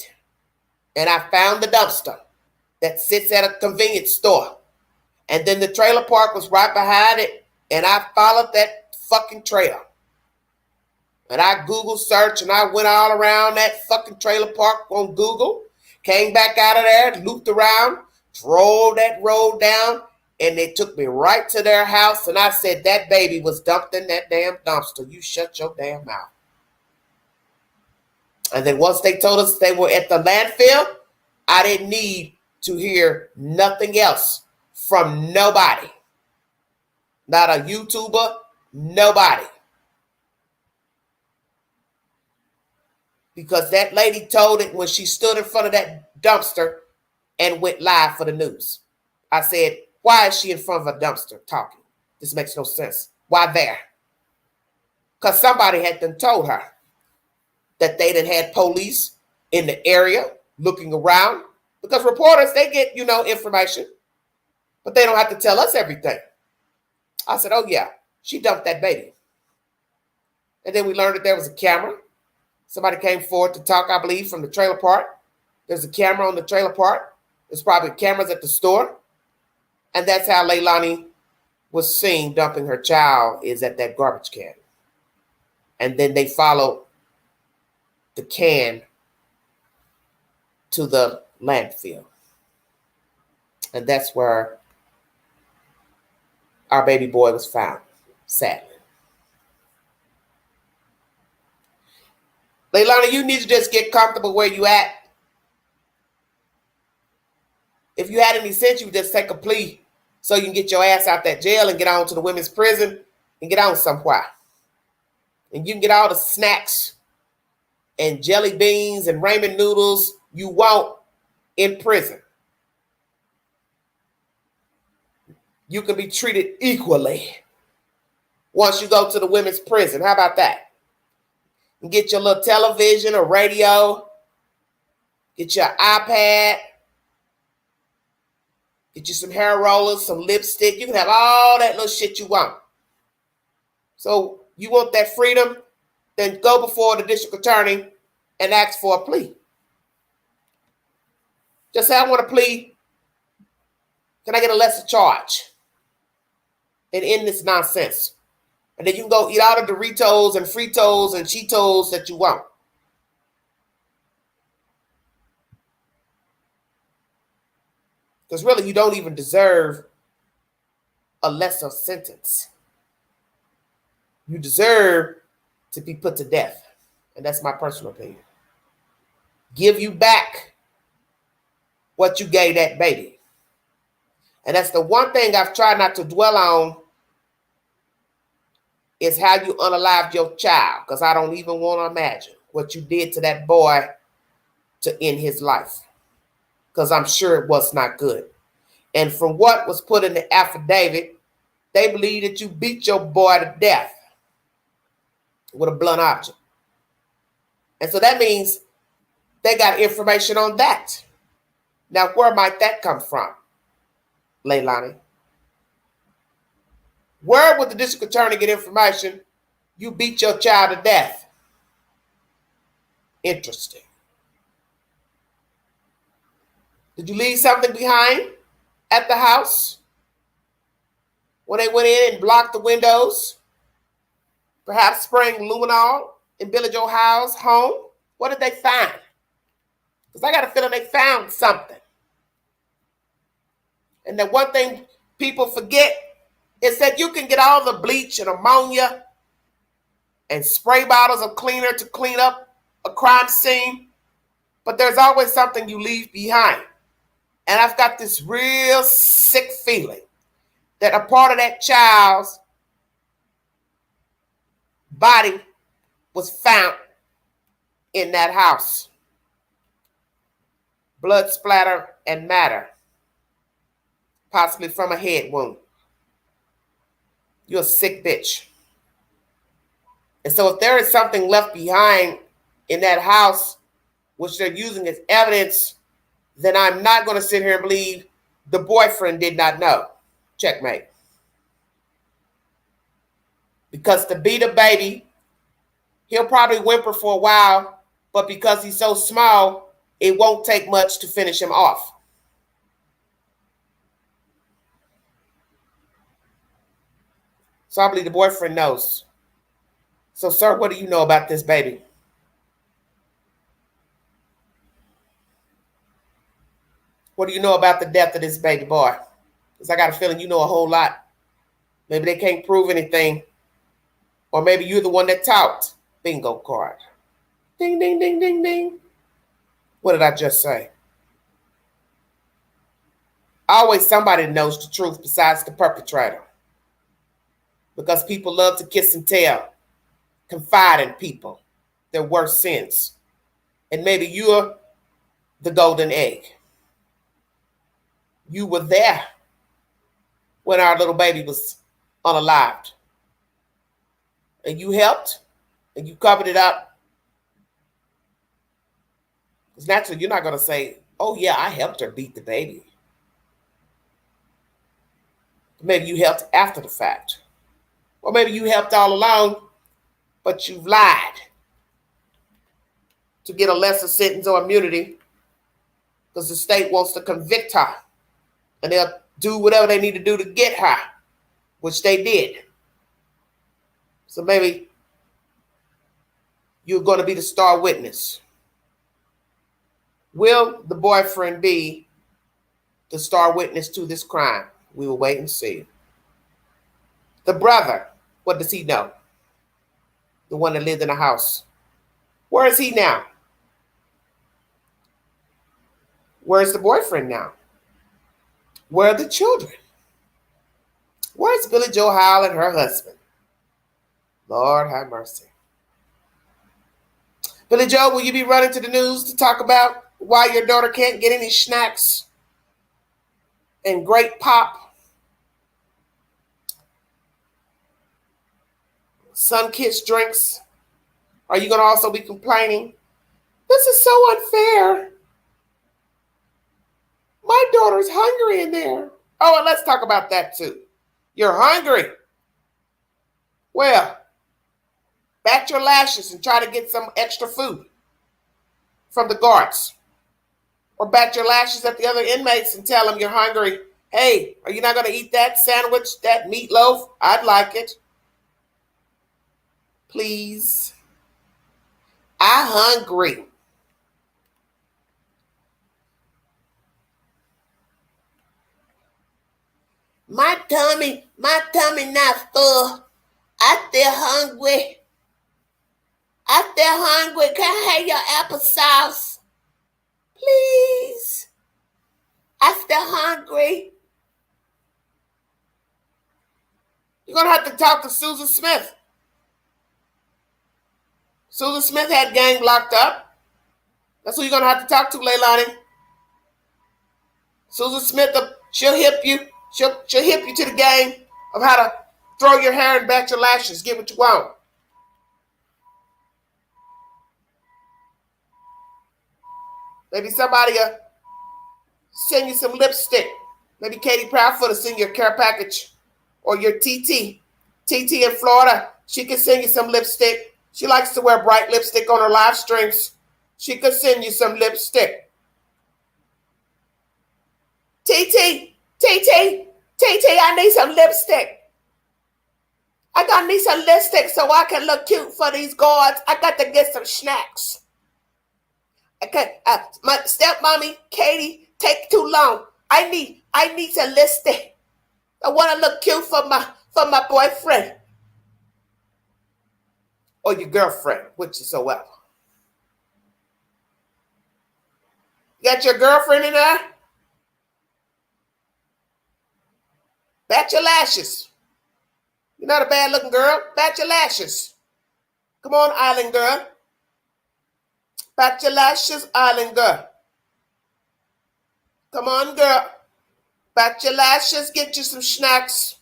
And I found the dumpster that sits at a convenience store. And then the trailer park was right behind it. And I followed that fucking trail. And I Google search and I went all around that fucking trailer park on Google. Came back out of there, looped around drove that road down, and they took me right to their house, and I said, that baby was dumped in that damn dumpster. You shut your damn mouth. And then once they told us they were at the landfill, I didn't need to hear nothing else from nobody. Not a YouTuber, nobody. Because that lady told it when she stood in front of that dumpster and went live for the news. I said, why is she in front of a dumpster talking? This makes no sense. Why there? Because somebody had done told her that they done had police in the area looking around. Because reporters, they get, information, but they don't have to tell us everything. I said, oh yeah, she dumped that baby. And then we learned that there was a camera. Somebody came forward to talk, I believe, from the trailer park. There's a camera on the trailer park. There's probably cameras at the store. And that's how Leilani was seen dumping her child, is at that garbage can. And then they followed the can to the landfill. And that's where our baby boy was found, sadly. Leilani, you need to just get comfortable where you at. If you had any sense, you would just take a plea so you can get your ass out that jail and get on to the women's prison and get on somewhere. And you can get all the snacks and jelly beans and ramen noodles you want in prison. You can be treated equally once you go to the women's prison. How about that? And get your little television or radio, get your iPad, get you some hair rollers, some lipstick. You can have all that little shit you want. So you want that freedom, then go before the district attorney and ask for a plea. Just say, I want a plea. Can I get a lesser charge? And end this nonsense. And then you can go eat all the Doritos and Fritos and Cheetos that you want. Because really, you don't even deserve a lesser sentence. You deserve to be put to death. And that's my personal opinion. Give you back what you gave that baby. And that's the one thing I've tried not to dwell on, is how you unalived your child. Because I don't even want to imagine what you did to that boy to end his life. Because I'm sure it was not good. And from what was put in the affidavit, they believe that you beat your boy to death with a blunt object. And so that means they got information on that. Now, where might that come from, Leilani? Where would the district attorney get information you beat your child to death? Interesting. Did you leave something behind at the house when they went in and blocked the windows? Perhaps spraying luminol in Billy Joe Howe's home? What did they find? Because I got a feeling they found something. And the one thing people forget is that you can get all the bleach and ammonia and spray bottles of cleaner to clean up a crime scene, but there's always something you leave behind. And I've got this real sick feeling that a part of that child's body was found in that house. Blood splatter and matter, possibly from a head wound. You're a sick bitch. And so if there is something left behind in that house, which they're using as evidence, then I'm not going to sit here and believe the boyfriend did not know. Checkmate. Because to beat a baby, he'll probably whimper for a while, but because he's so small, it won't take much to finish him off. So I believe the boyfriend knows. So, sir, what do you know about this baby? What do you know about the death of this baby boy? Because I got a feeling you know a whole lot. Maybe they can't prove anything. Or maybe you're the one that talked. Bingo card. Ding, ding, ding, ding, ding. What did I just say? Always somebody knows the truth besides the perpetrator. Because people love to kiss and tell, confide in people, their worst sins. And maybe you're the golden egg. You were there when our little baby was unalived. And you helped, and you covered it up. Because naturally, you're not going to say, oh, yeah, I helped her beat the baby. Maybe you helped after the fact. Or maybe you helped all along, but you've lied to get a lesser sentence or immunity because the state wants to convict her. And they'll do whatever they need to do to get her, which they did. So maybe you're going to be the star witness. Will the boyfriend be the star witness to this crime? We will wait and see. The brother, what does he know? The one that lived in the house. Where is he now? Where's the boyfriend now? Where are the children? Where's Billy Joe Howell and her husband? Lord have mercy. Billy Joe, will you be running to the news to talk about why your daughter can't get any snacks and great pop? Sun-kissed drinks? Are you going to also be complaining? This is so unfair. My daughter's hungry in there. Oh, and let's talk about that too. You're hungry. Well, bat your lashes and try to get some extra food from the guards. Or bat your lashes at the other inmates and tell them you're hungry. Hey, are you not going to eat that sandwich, that meatloaf? I'd like it. Please. I'm hungry. My tummy not full. I still hungry. Can I have your applesauce? Please. I still hungry. You're going to have to talk to Susan Smith. Susan Smith had gang locked up. That's who you're going to have to talk to, Leilani. Susan Smith, she'll hip you. She'll hip you to the game of how to throw your hair and bat your lashes. Get what you want. Maybe somebody will send you some lipstick. Maybe Katie Proudfoot will send you a care package. Or your TT. TT in Florida, she can send you some lipstick. She likes to wear bright lipstick on her live streams. She could send you some lipstick. TT, I need some lipstick. I gotta need some lipstick so I can look cute for these guards. I got to get some snacks. Okay, my stepmommy, Katie, take too long. I need some lipstick. I want to look cute for my boyfriend. Or your girlfriend, whichsoever. You got your girlfriend in there? Bat your lashes. You're not a bad looking girl. Bat your lashes. Come on, island girl. Bat your lashes, island girl. Come on, girl. Bat your lashes. Get you some snacks.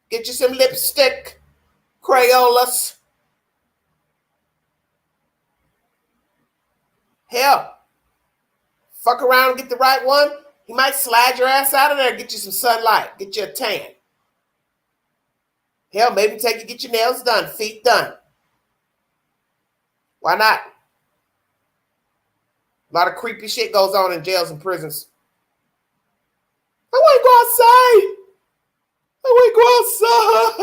Get you some lipstick. Crayolas. Hell, fuck around and get the right one. He might slide your ass out of there and get you some sunlight. Get you a tan. Hell, maybe take you get your nails done, feet done. Why not? A lot of creepy shit goes on in jails and prisons. I want to go outside. I want to go outside.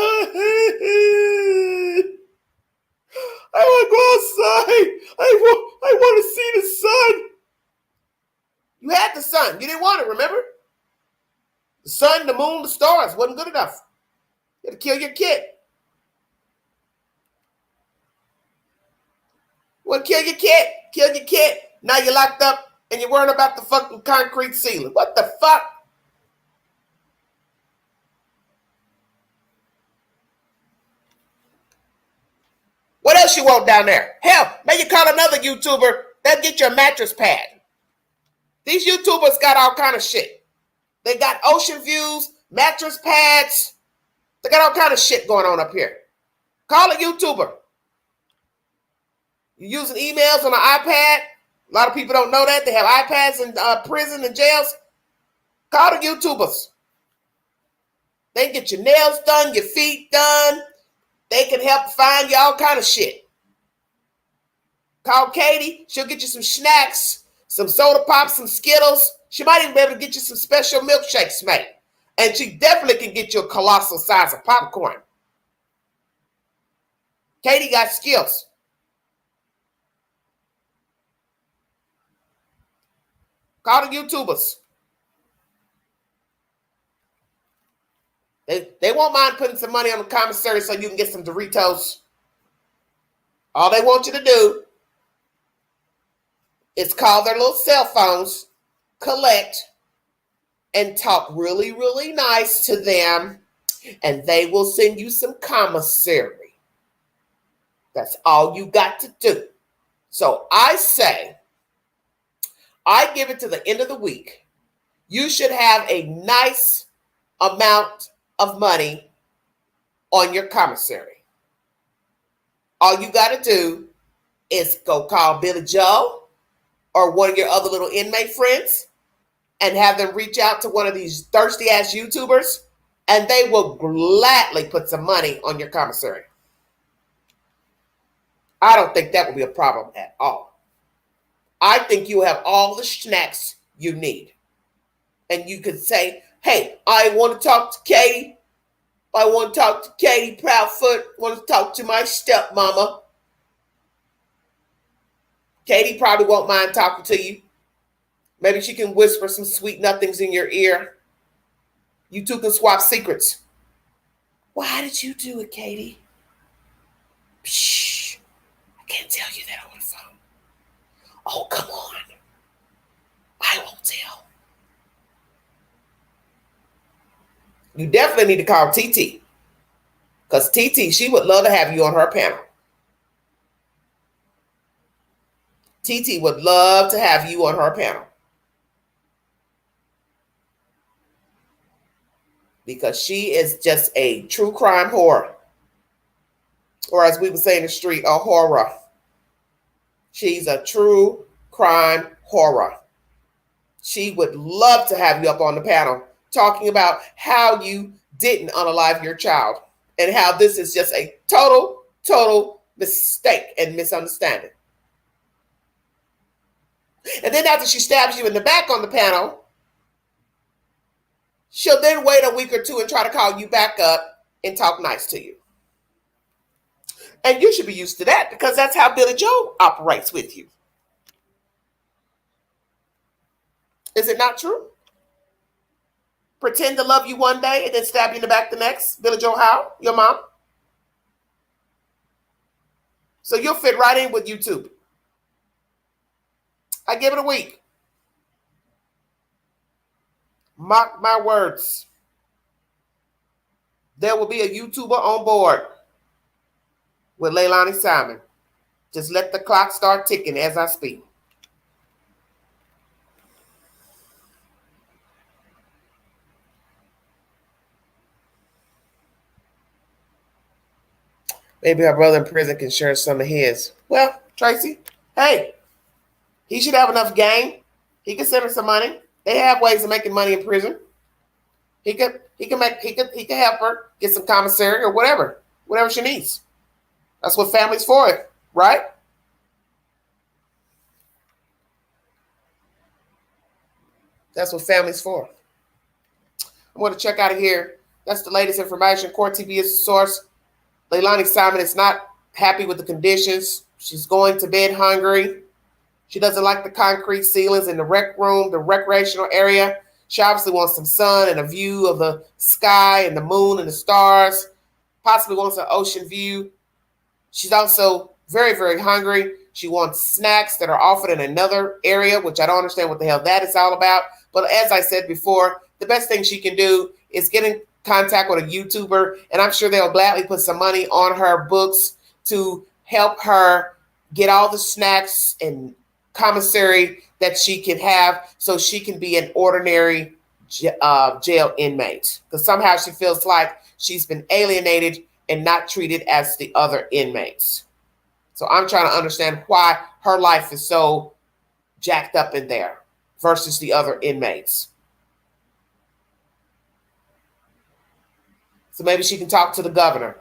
I want to see the sun. You had to the sun. You didn't want it, remember? The sun, the moon, the stars wasn't good enough. You had to kill your kid. Well, kill your kid. Kill your kid. Now you're locked up and you're worrying about the fucking concrete ceiling. What the fuck? What else you want down there? Hell, maybe call another YouTuber. They'll get you a mattress pad. These YouTubers got all kind of shit. They got ocean views, mattress pads. They got all kind of shit going on up here. Call a YouTuber. You're using emails on an iPad. A lot of people don't know that. They have iPads in prison and jails. Call the YouTubers. They can get your nails done, your feet done. They can help find you all kind of shit. Call Katie. She'll get you some snacks, some soda pops, some Skittles. She might even be able to get you some special milkshakes made. And she definitely can get you a colossal size of popcorn. Katie got skills. Call the YouTubers. They won't mind putting some money on the commissary so you can get some Doritos. All they want you to do is call their little cell phones, collect, and talk really, really nice to them, and they will send you some commissary. That's all you got to do. So I say, I give it to the end of the week. You should have a nice amount of money on your commissary. All you got to do is go call Billy Joe or one of your other little inmate friends and have them reach out to one of these thirsty ass YouTubers, and they will gladly put some money on your commissary. I don't think that will be a problem at all. I think you have all the snacks you need. And you could say, hey, I want to talk to Katie. I want to talk to Katie Proudfoot. I want to talk to my stepmama. Katie probably won't mind talking to you. Maybe she can whisper some sweet nothings in your ear. You two can swap secrets. Why did you do it, Katie? Shh. I can't tell you that on the phone. Oh, come on. I won't tell. You definitely need to call TT. Because TT, she would love to have you on her panel. TT would love to have you on her panel. Because she is just a true crime whore. Or as we would say in the street, a horror. She's a true crime horror. She would love to have you up on the panel talking about how you didn't unalive your child and how this is just a total mistake and misunderstanding. And then after she stabs you in the back on the panel, she'll then wait a week or two and try to call you back up and talk nice to you. And you should be used to that because that's how Billy Joe operates with you. Is it not true? Pretend to love you one day and then stab you in the back the next. Billy Joe Howe, your mom. So you'll fit right in with YouTube. I give it a week. Mark my words. There will be a YouTuber on board with Leilani Simon. Just let the clock start ticking as I speak. Maybe her brother in prison can share some of his. Well, Tracy, hey, he should have enough game. He can send her some money. They have ways of making money in prison. He can help her get some commissary or whatever she needs. That's what family's for, right? That's what family's for. I'm going to check out of here. That's the latest information. Court TV is the source. Leilani Simon is not happy with the conditions. She's going to bed hungry. She doesn't like the concrete ceilings in the rec room, the recreational area. She obviously wants some sun and a view of the sky and the moon and the stars. Possibly wants an ocean view. She's also very, very hungry. She wants snacks that are offered in another area, which I don't understand what the hell that is all about. But as I said before, the best thing she can do is get in contact with a YouTuber, and I'm sure they'll gladly put some money on her books to help her get all the snacks and commissary that she can have so she can be an ordinary jail inmate. Because somehow she feels like she's been alienated and not treated as the other inmates. So I'm trying to understand why her life is so jacked up in there versus the other inmates. So maybe she can talk to the governor.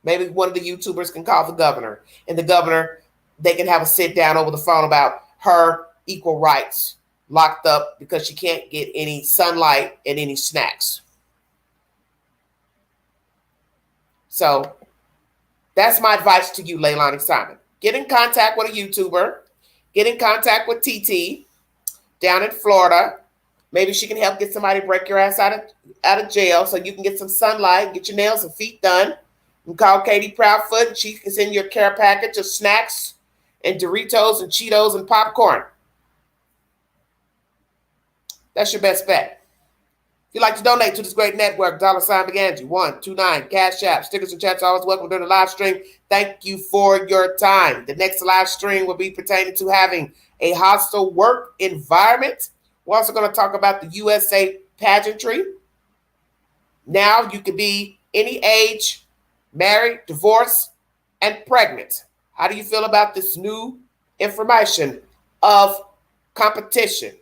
Maybe one of the YouTubers can call the governor. And the governor, they can have a sit down over the phone about her equal rights, locked up because she can't get any sunlight and any snacks. So that's my advice to you, Leilani Simon. Get in contact with a YouTuber. Get in contact with TT down in Florida. Maybe she can help get somebody to break your ass out of jail so you can get some sunlight, get your nails and feet done. You can call Katie Proudfoot and she can send you a care package of snacks and Doritos and Cheetos and popcorn. That's your best bet. If you'd like to donate to this great network, $BigAngie, 129, Cash App, stickers and chats always welcome during the live stream. Thank you for your time. The next live stream will be pertaining to having a hostile work environment. We're also going to talk about the USA pageantry. Now you can be any age, married, divorced, and pregnant. How do you feel about this new information of competition?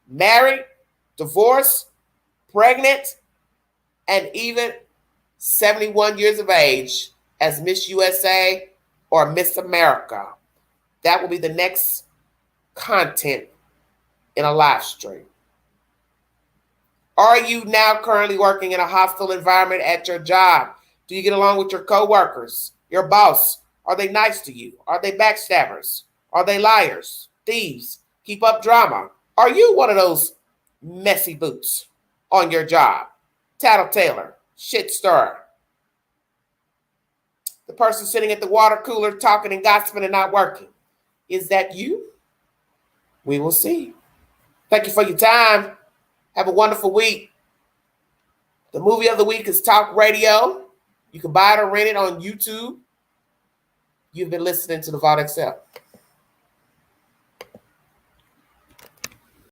Married, divorced, pregnant, and even 71 years of age as Miss USA or Miss America. That will be the next content in a live stream. Are you now currently working in a hostile environment at your job? Do you get along with your coworkers, your boss? Are they nice to you? Are they backstabbers? Are they liars, thieves, keep up drama? Are you one of those messy boots on your job? Tattletailer, shit stirrer. The person sitting at the water cooler talking and gossiping and not working. Is that you? We will see. Thank you for your time. Have a wonderful week. The movie of the week is Talk Radio. You can buy it or rent it on YouTube. You've been listening to the Vault XL.